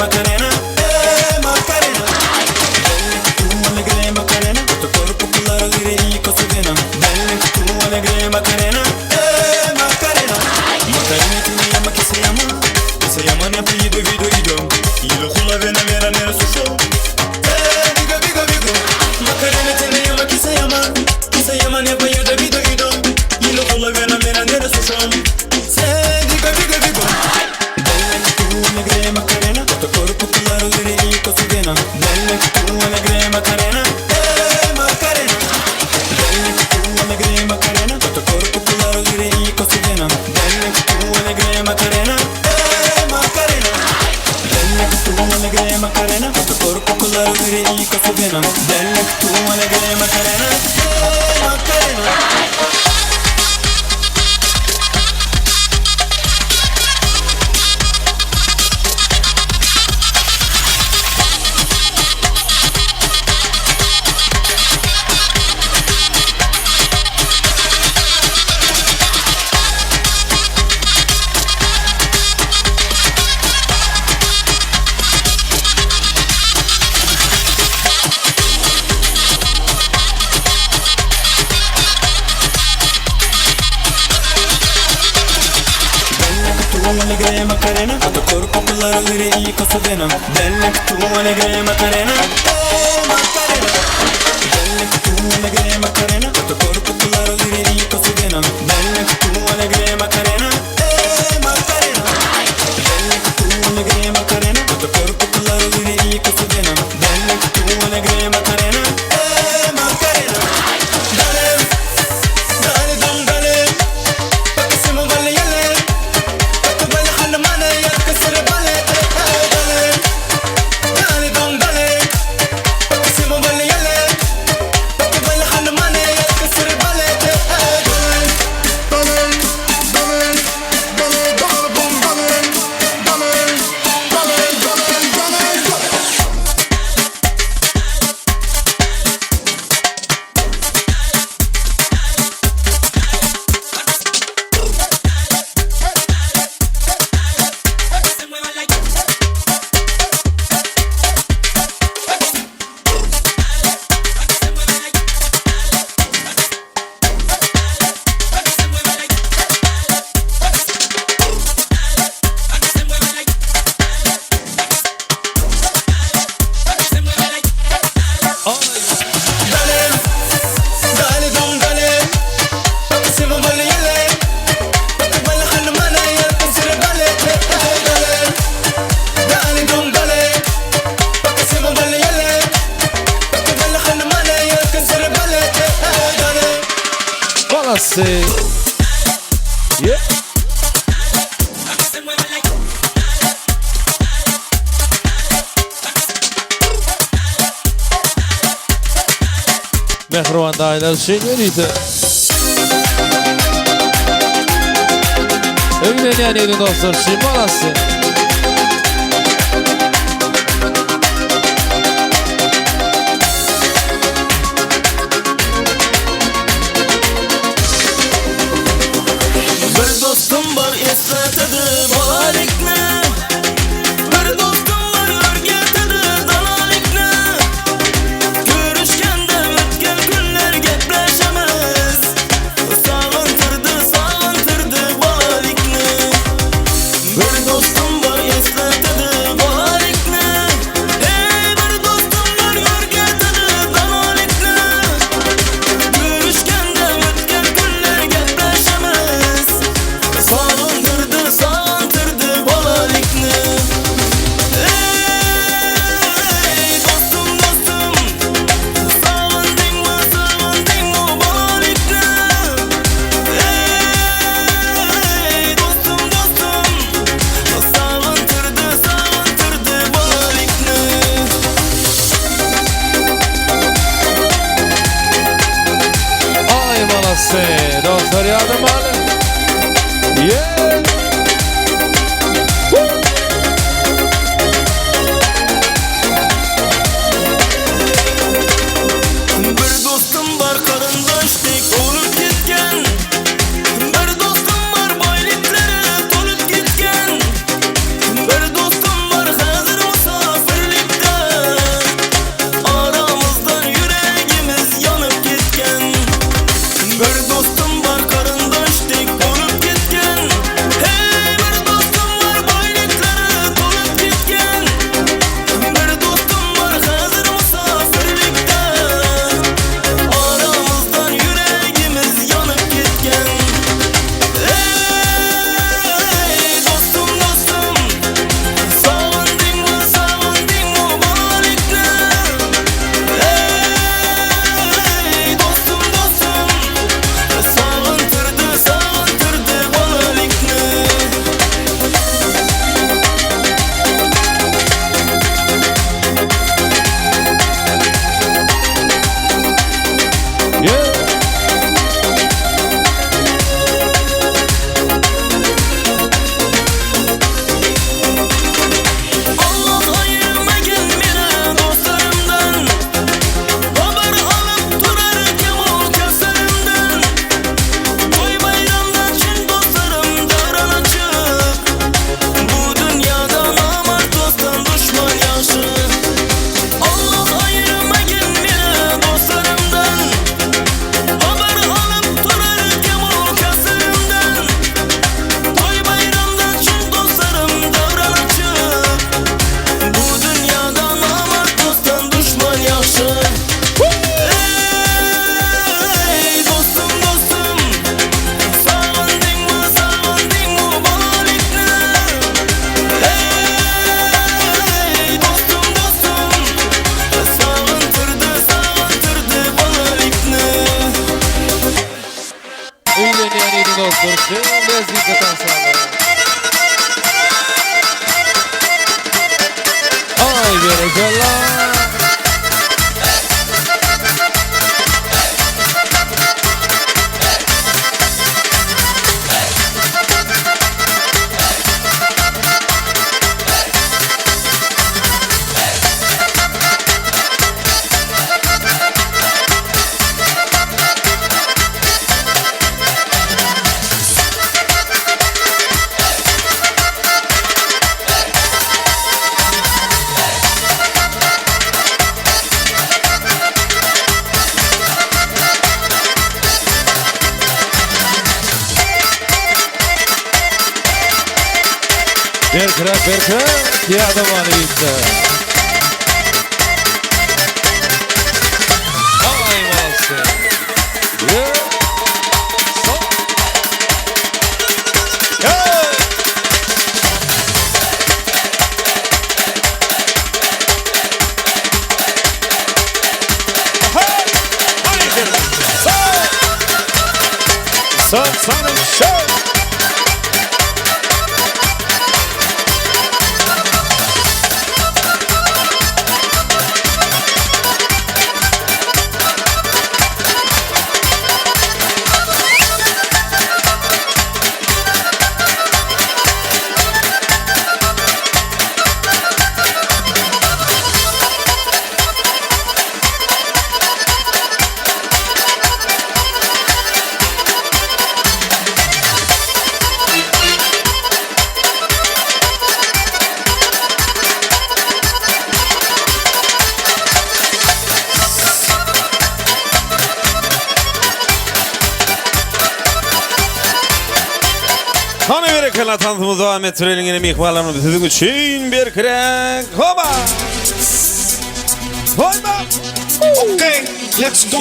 Macarena, tu alegre Macarena, tu corpo con la alegría. Kısa yaman yapı yido vido ido Yilo kula vena vera nere suço Bigo bigo bigo Makarena tene yama kısa yaman yapı yido vido ido Yilo kula vena vera nere suço Bigo bigo bigo Delle tu negre Macarena Tutto corpo claro dire io cosa vena Delle tu negre Macarena Macarena Delle tu negre Macarena Tutto corpo claro dire io cosa vena Delle tu negre Macarena Macarena Delle tu negre Macarena Tutto corpo claro dire io cosa vena Delle tu negre Macarena Macarena alegre Macarena Tutto corpo claro dire io cosa vena Delle tu alegre Macarena Macarena Delle tu alegre Macarena Tutto corpo claro dire io cosa vena Delle tu alegre Macarena Macarena Delle tu alegre Macarena Tutto corpo claro dire io cosa vena Delle tu alegre Macarena Macarena Dale Dale don dale Perché siamo valle yale Yeah. Mehruan dayılar şey nereydi? Evlen yani dostlar şey balası. Bir dostum var eslatadi bolalikni Bir dostum var o'rgatadi dalalikni Ko'rishganda o'tgan kunlar gaplashamiz Sog'intirdi bolalikni Bir dostum Vatan sağlığı. Ay berekallah. Berkrak, ya adam alıysa. Ay malsın. Ya. Sonic Show. Hani bir ekran tanıtımız devam ettirelim yine mihvallarını sizin için bir krak. Hoba! Hoba! Okay, let's go!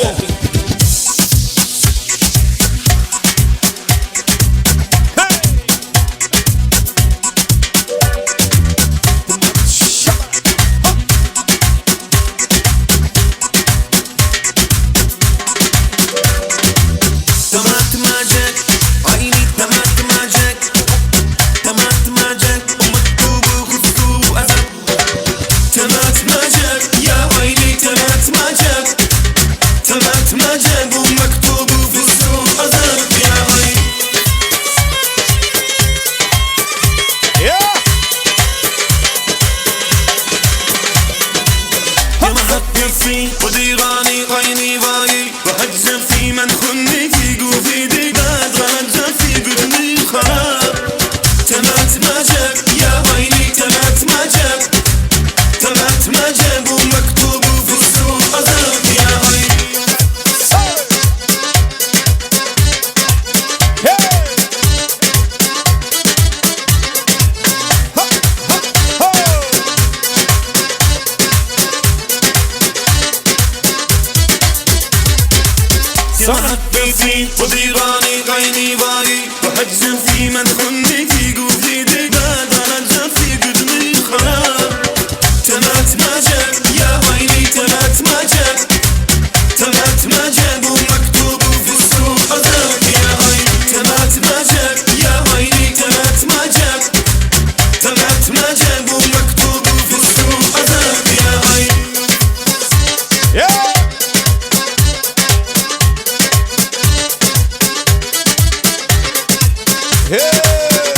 Yeah!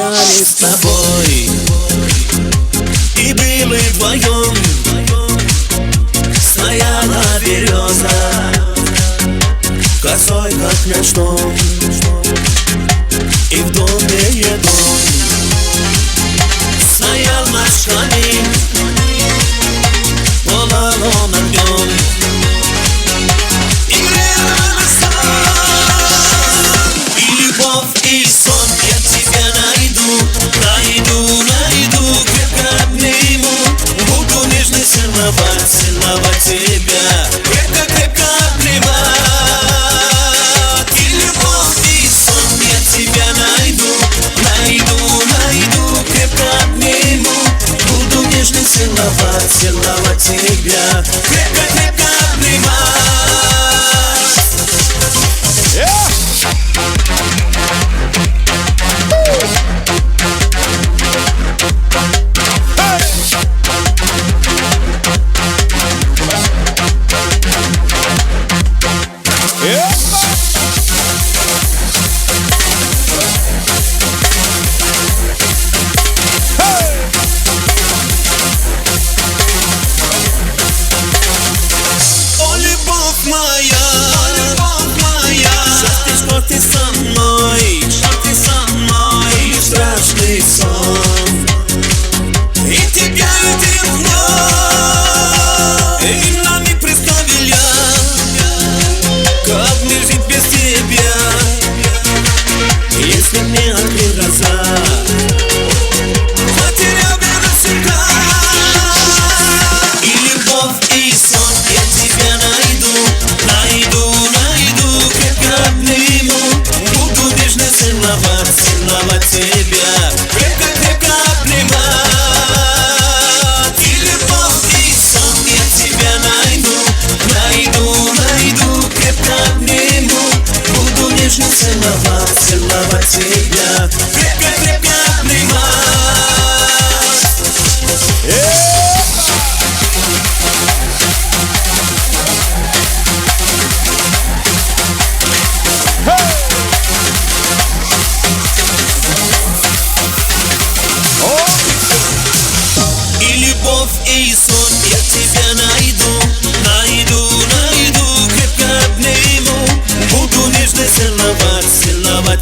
стали с тобой. И были вдвоем, стояла береза, косой как мечтом, и в доме дом. Стоял наш камин, пылал он огнем, и грел и любовь, и сон. Я тебя найду, найду, найду, крепко обниму, буду нежно целовать, целовать тебя, крепко, крепко обнимать. И любовь, и сон. Я тебя найду, найду, найду, крепко обниму, буду нежно целовать, целовать тебя, крепко, крепко обнимать.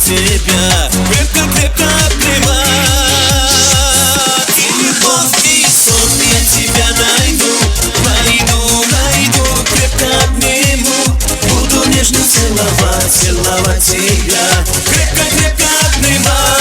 Тебя крепко, крепко обнимать. И любовь, и сон. Я тебя найду, найду, найду, крепко обниму, буду нежно целовать, целовать тебя, крепко, крепко обнимать.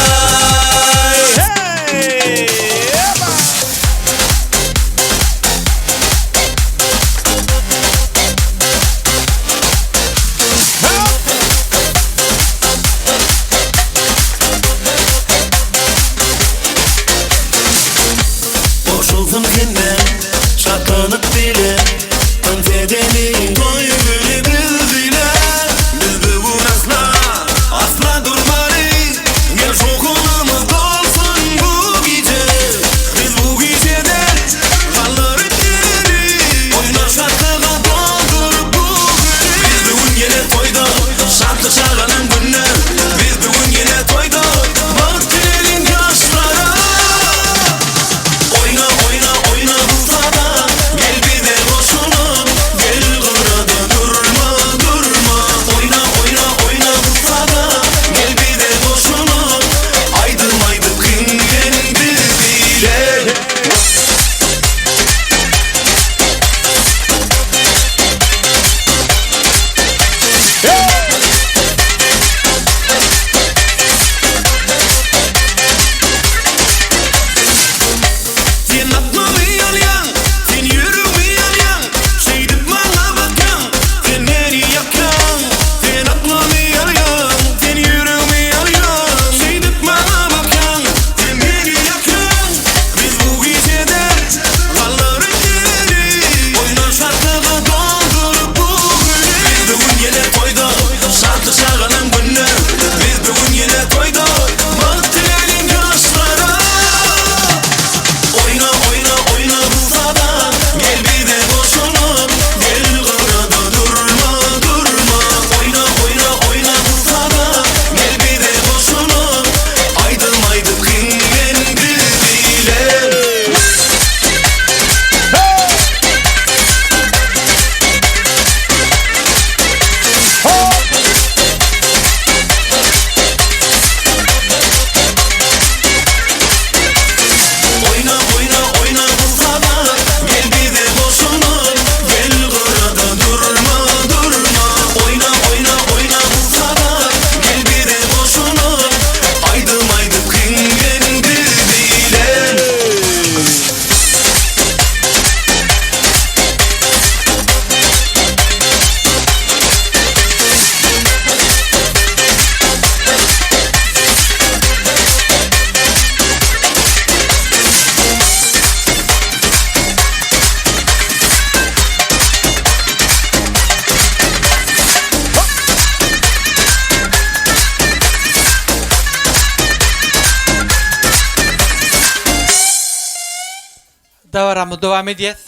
Davaramı devam ediyet.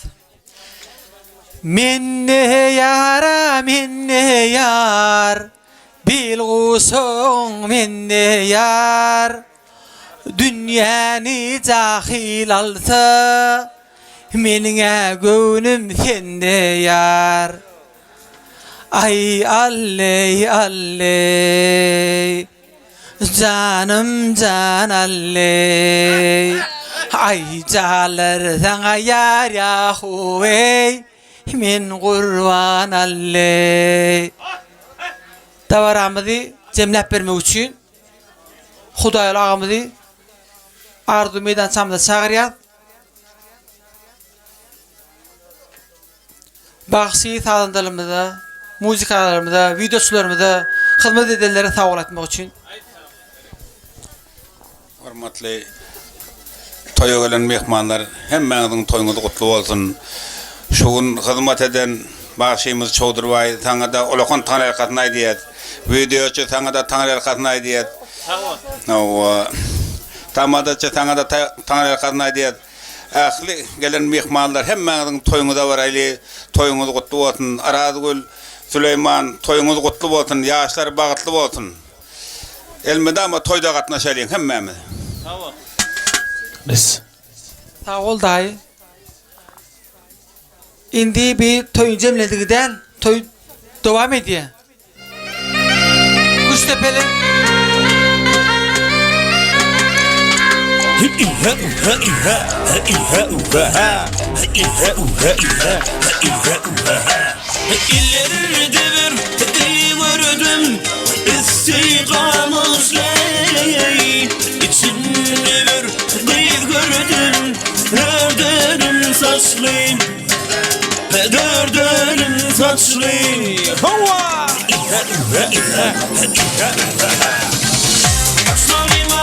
Minne yar bilgusun minne yar dünyanı cahil alsa menine gönlüm sende yar ay alley alley canım can alley ay calar sana yar yahuey min kurban alley. Davaramızı cemlep vermek için Hudayal ağamızı ardu meydan çamda çağırıyat. Bağışı sağlandırımızda, muzikalarımızda, videosularımızda hizmet edenlere sağ ol etmek için. Hormatly toya gelen mehmanlar, hemmeňiziň toýuňyz gutly bolsun. Şugun hizmet eden bağışymyz Çowdurbay taňa da ulakon taňar katna diýet. Videoçy taňa da taňar katna diýet. Tamadaçy taňa da taňar katna diýet. Ahli gelen mehmanlar hemmeňiziň toýuňyza baraýly, toýuňyz gutly bolsun. Arazgül Süleyman toýuňyz gutly bolsun, ýaşlar bagıtly bolsun. Elmedama toýda gatnaşalyň hemmemiz. Tamam. Biz. Sağ ol dayı. Indi bir toy cemledigiden toy devam ediyor. Kuştepe'li. İlleri devir gördüm istikamız ley İçini bir gördüm dördürüm saçlıyım dördürüm saçlıyım Hova! Başlarıma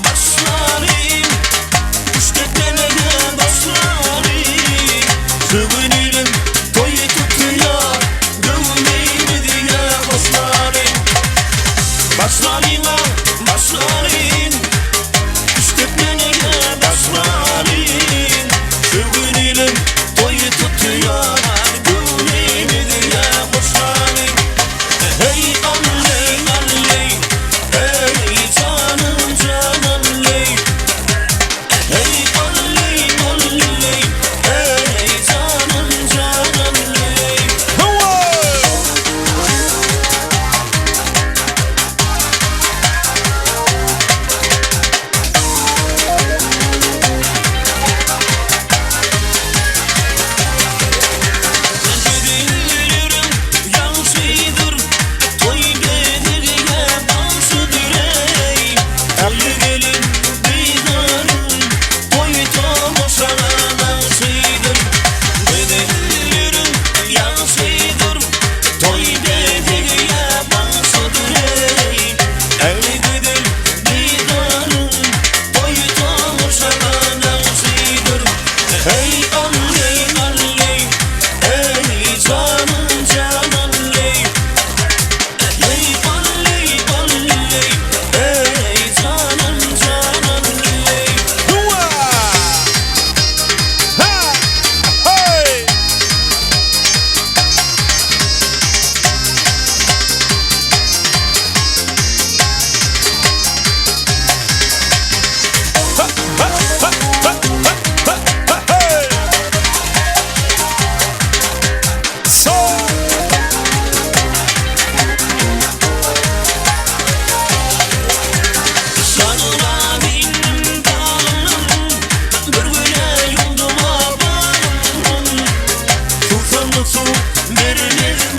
başlarım İşte denede başlarım Sığınırım toyu tutuyor Dövmeyimi diye başlarım Başlarıma başlarım İşte denede başlarım Sığınırım toyu tutuyor Dövmeyimi diye başlarım Hey alley alley Hey canım can alley Hey alley alley Hey canım can alley Gidiyorum yansıdır Toy gelir ya dansıdır ey Toy gelin didarım Toy tomoşana dansıdır Gidiyorum yansıdır Toy gelir ya dansıdır ey Toy gelin didarım Toy tomoşana dansıdır Hey alley alley Hey canım can alley Hey alley alley Hey canım can alley Hey! Sanıra bindim dağlarım Bir güne yoluma varım Tufanlı su veririm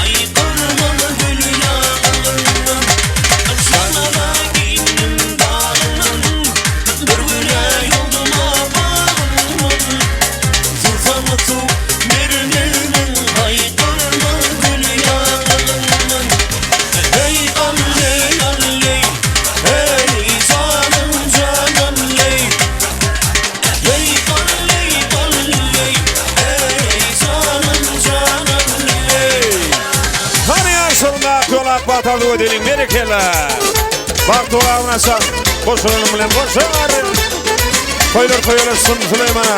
Ay kırmalı gül yağlarım Sanıra bindim dağlarım Bir güne yoluma varım Tufanlı su veririm Ay kırmalı gül yağlarım Hey alley alley Hey canım can alley Hey alley alley Hey canım can alley Tanıyarsın da yolak batardı ödelim berekeler. Bak dolabına san. Koşulun bilen koşar. Koyulur koyulursun Süleyman'a.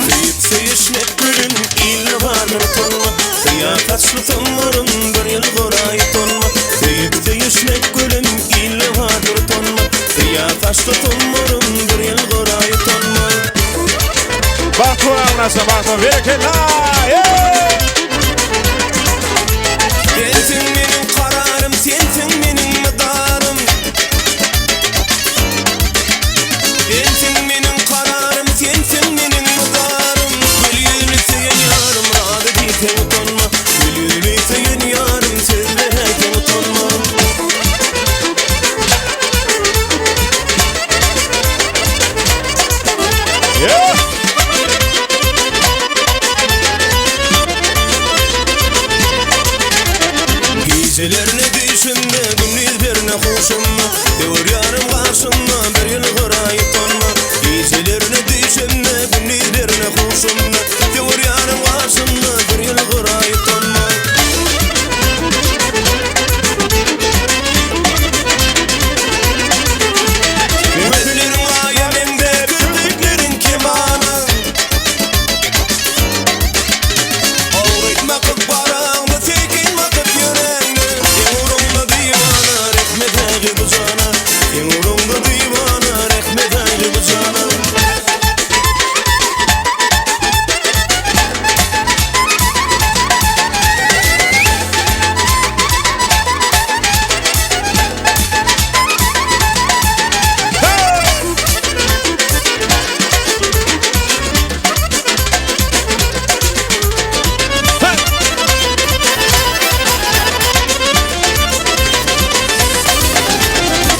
Seyip seyişmek gülün il vardır tonma Kıyafetli tonmarım bir yıl gorayı tonma Seyip seyişmek gülün il vardır tonma Kıyafetli tonmarım bir yıl gorayı tonma Bahtı anlasın bahtı bereketler. Sensin benim kararım, sensin benim medarım Sensin benim kararım, sensin benim medarım Gülüğünü seyen yarım, radı diyten utanma Gülüğünü seyen yarım, sözlerken utanma Gecelerine düşümde, gündüzlerine hoşumma Devur yarım karşımda, bir yıl gorayı tonma Gecelerine düşümde, gündüzlerine hoşumma Devur yarım karşımda, bir yıl gorayı tonma Ümmetlerin ayeminde, köpeklerin kemanı Ağrıtma kıp barağımda, tekin bakıp yüreğine Yumurumda divana, rekmet ağrı bu cana Yumurumda divana, rekmet ağrı bu cana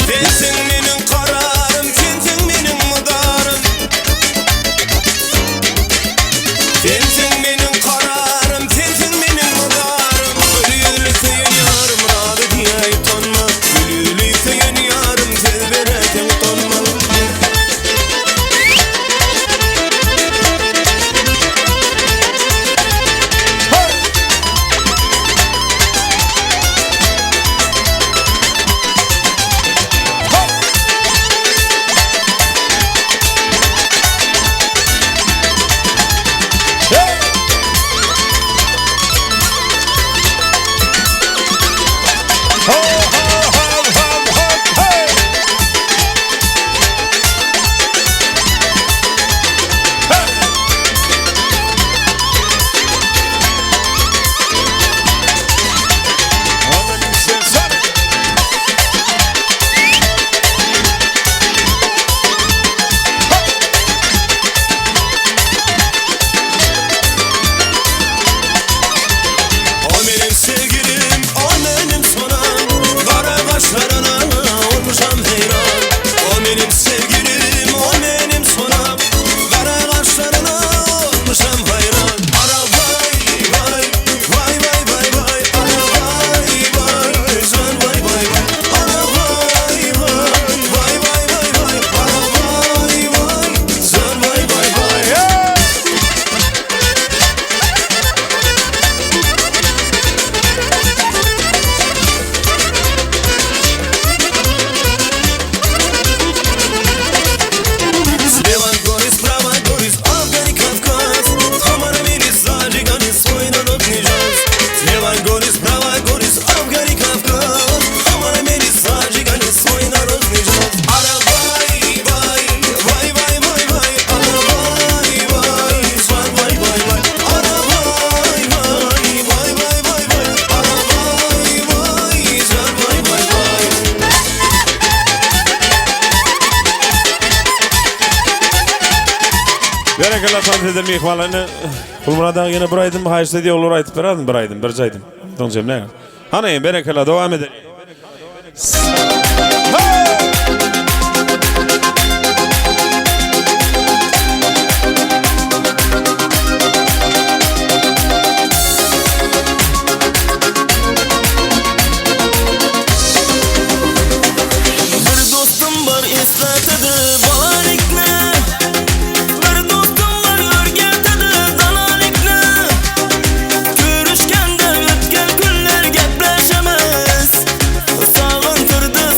Sensin benim kararım, sensin benim medarım Sensin benim kararım, sensin benim medarım Gülüğünü seyen yarım, radı diye utanma Gülüğünü seyen yarım, söz vererken utanma O benim sevgilim, o benim sonam Kara kaşlarına olmuşam heyran O benim sevgilim, o benim sonam Kara kaşlarına olmuşam hayran Ara vay vay, vay vay vay vay Ara vay vay, güzel vay vay vay Ara vay vay, vay vay vay vay Ara vay vay, güzel vay vay vay Слева горы, справа горы, Афгани, Кавказ Хамара мили зажигани, свой народ не жаз Слева горы, справа горы, Афгани, Кавказ Хамара мили зажигани, свой народ не жаз Ара вай, вай, вай, вай, вай, вай Ара вай, вай, свар вай, вай, вай Ара вай, вай, вай, вай, вай, вай Ара вай, вай, свар вай, вай, вай Bereketler tanıt ederim ihvalini. Kulmuradan yine buraydım. Hayırlı diye olur aytıp beradim buraydım. Bercaydım. Donacağım ne? Hani bereketler devam edelim. Bir dostum var eslatedi balalikni Bir dostum var örgetedi dalalikni Görüşkende ötken günler gepleşemez Sağıntırdı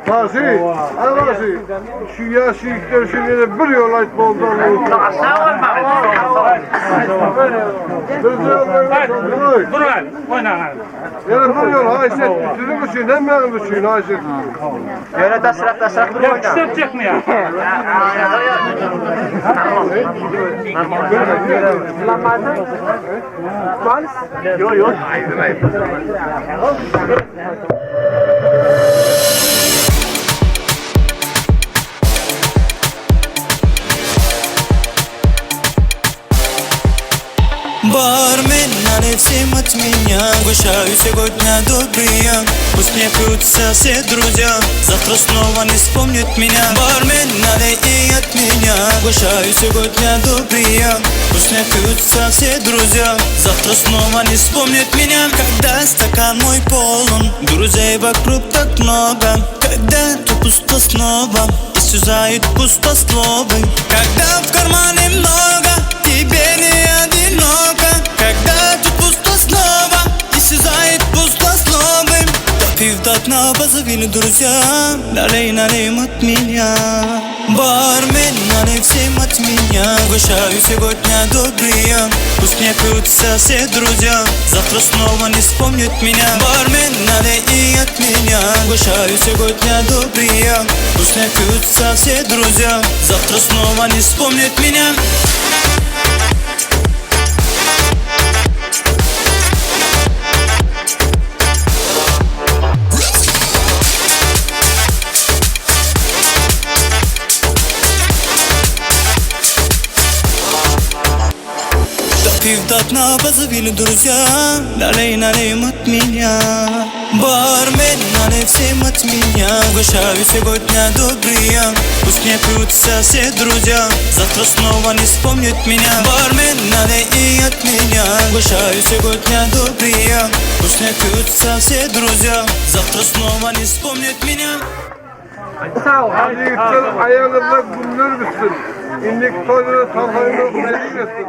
Tazi, Tazi. Şu yaşlıklar şimdi bir yol ait oldu. Durun, oynayın. Yani bir yol hayset, sizin için hem benim için hayset. Öyle tasrak durun oynayın. Yakıştıracak mı ya? Yok yok. Бармен, налей всем от меня. Угощаю сегодня добрые. Пусть не пьются все друзья, завтра снова не вспомнят меня. Бармен, налей и от меня. Угощаю сегодня добрые. Пусть не пьются все друзья, завтра снова не вспомнят меня. Когда стакан мой полон, друзей вокруг так много. Когда то пусто снова, исчезает пустословы. Когда в кармане много, тебе не одиноко. Когда тут пусто снова, исчезает пустословы. Допив до дна, позови друзья, налей от меня. Бармен, налей всем от меня. Угощаю сегодня добрые. Пусть не пьются все друзья, завтра снова не вспомнят меня. Бармен, налей и от меня. Угощаю сегодня добрые. Пусть не пьются все друзья, завтра снова не вспомнят меня. Допив до дна, позови друзья, налей от меня. Бармен, налей всем от меня. Угощаю сегодня добрые. Пусть не пьются все друзья, завтра снова не вспомнят меня. Бармен, налей и от меня. Угощаю сегодня добрые. Пусть не пьются все друзья, завтра снова не вспомнят меня. Hadi gitsin ayağında bunlar bitsin. İndik toyları talhayını öğrenirsin.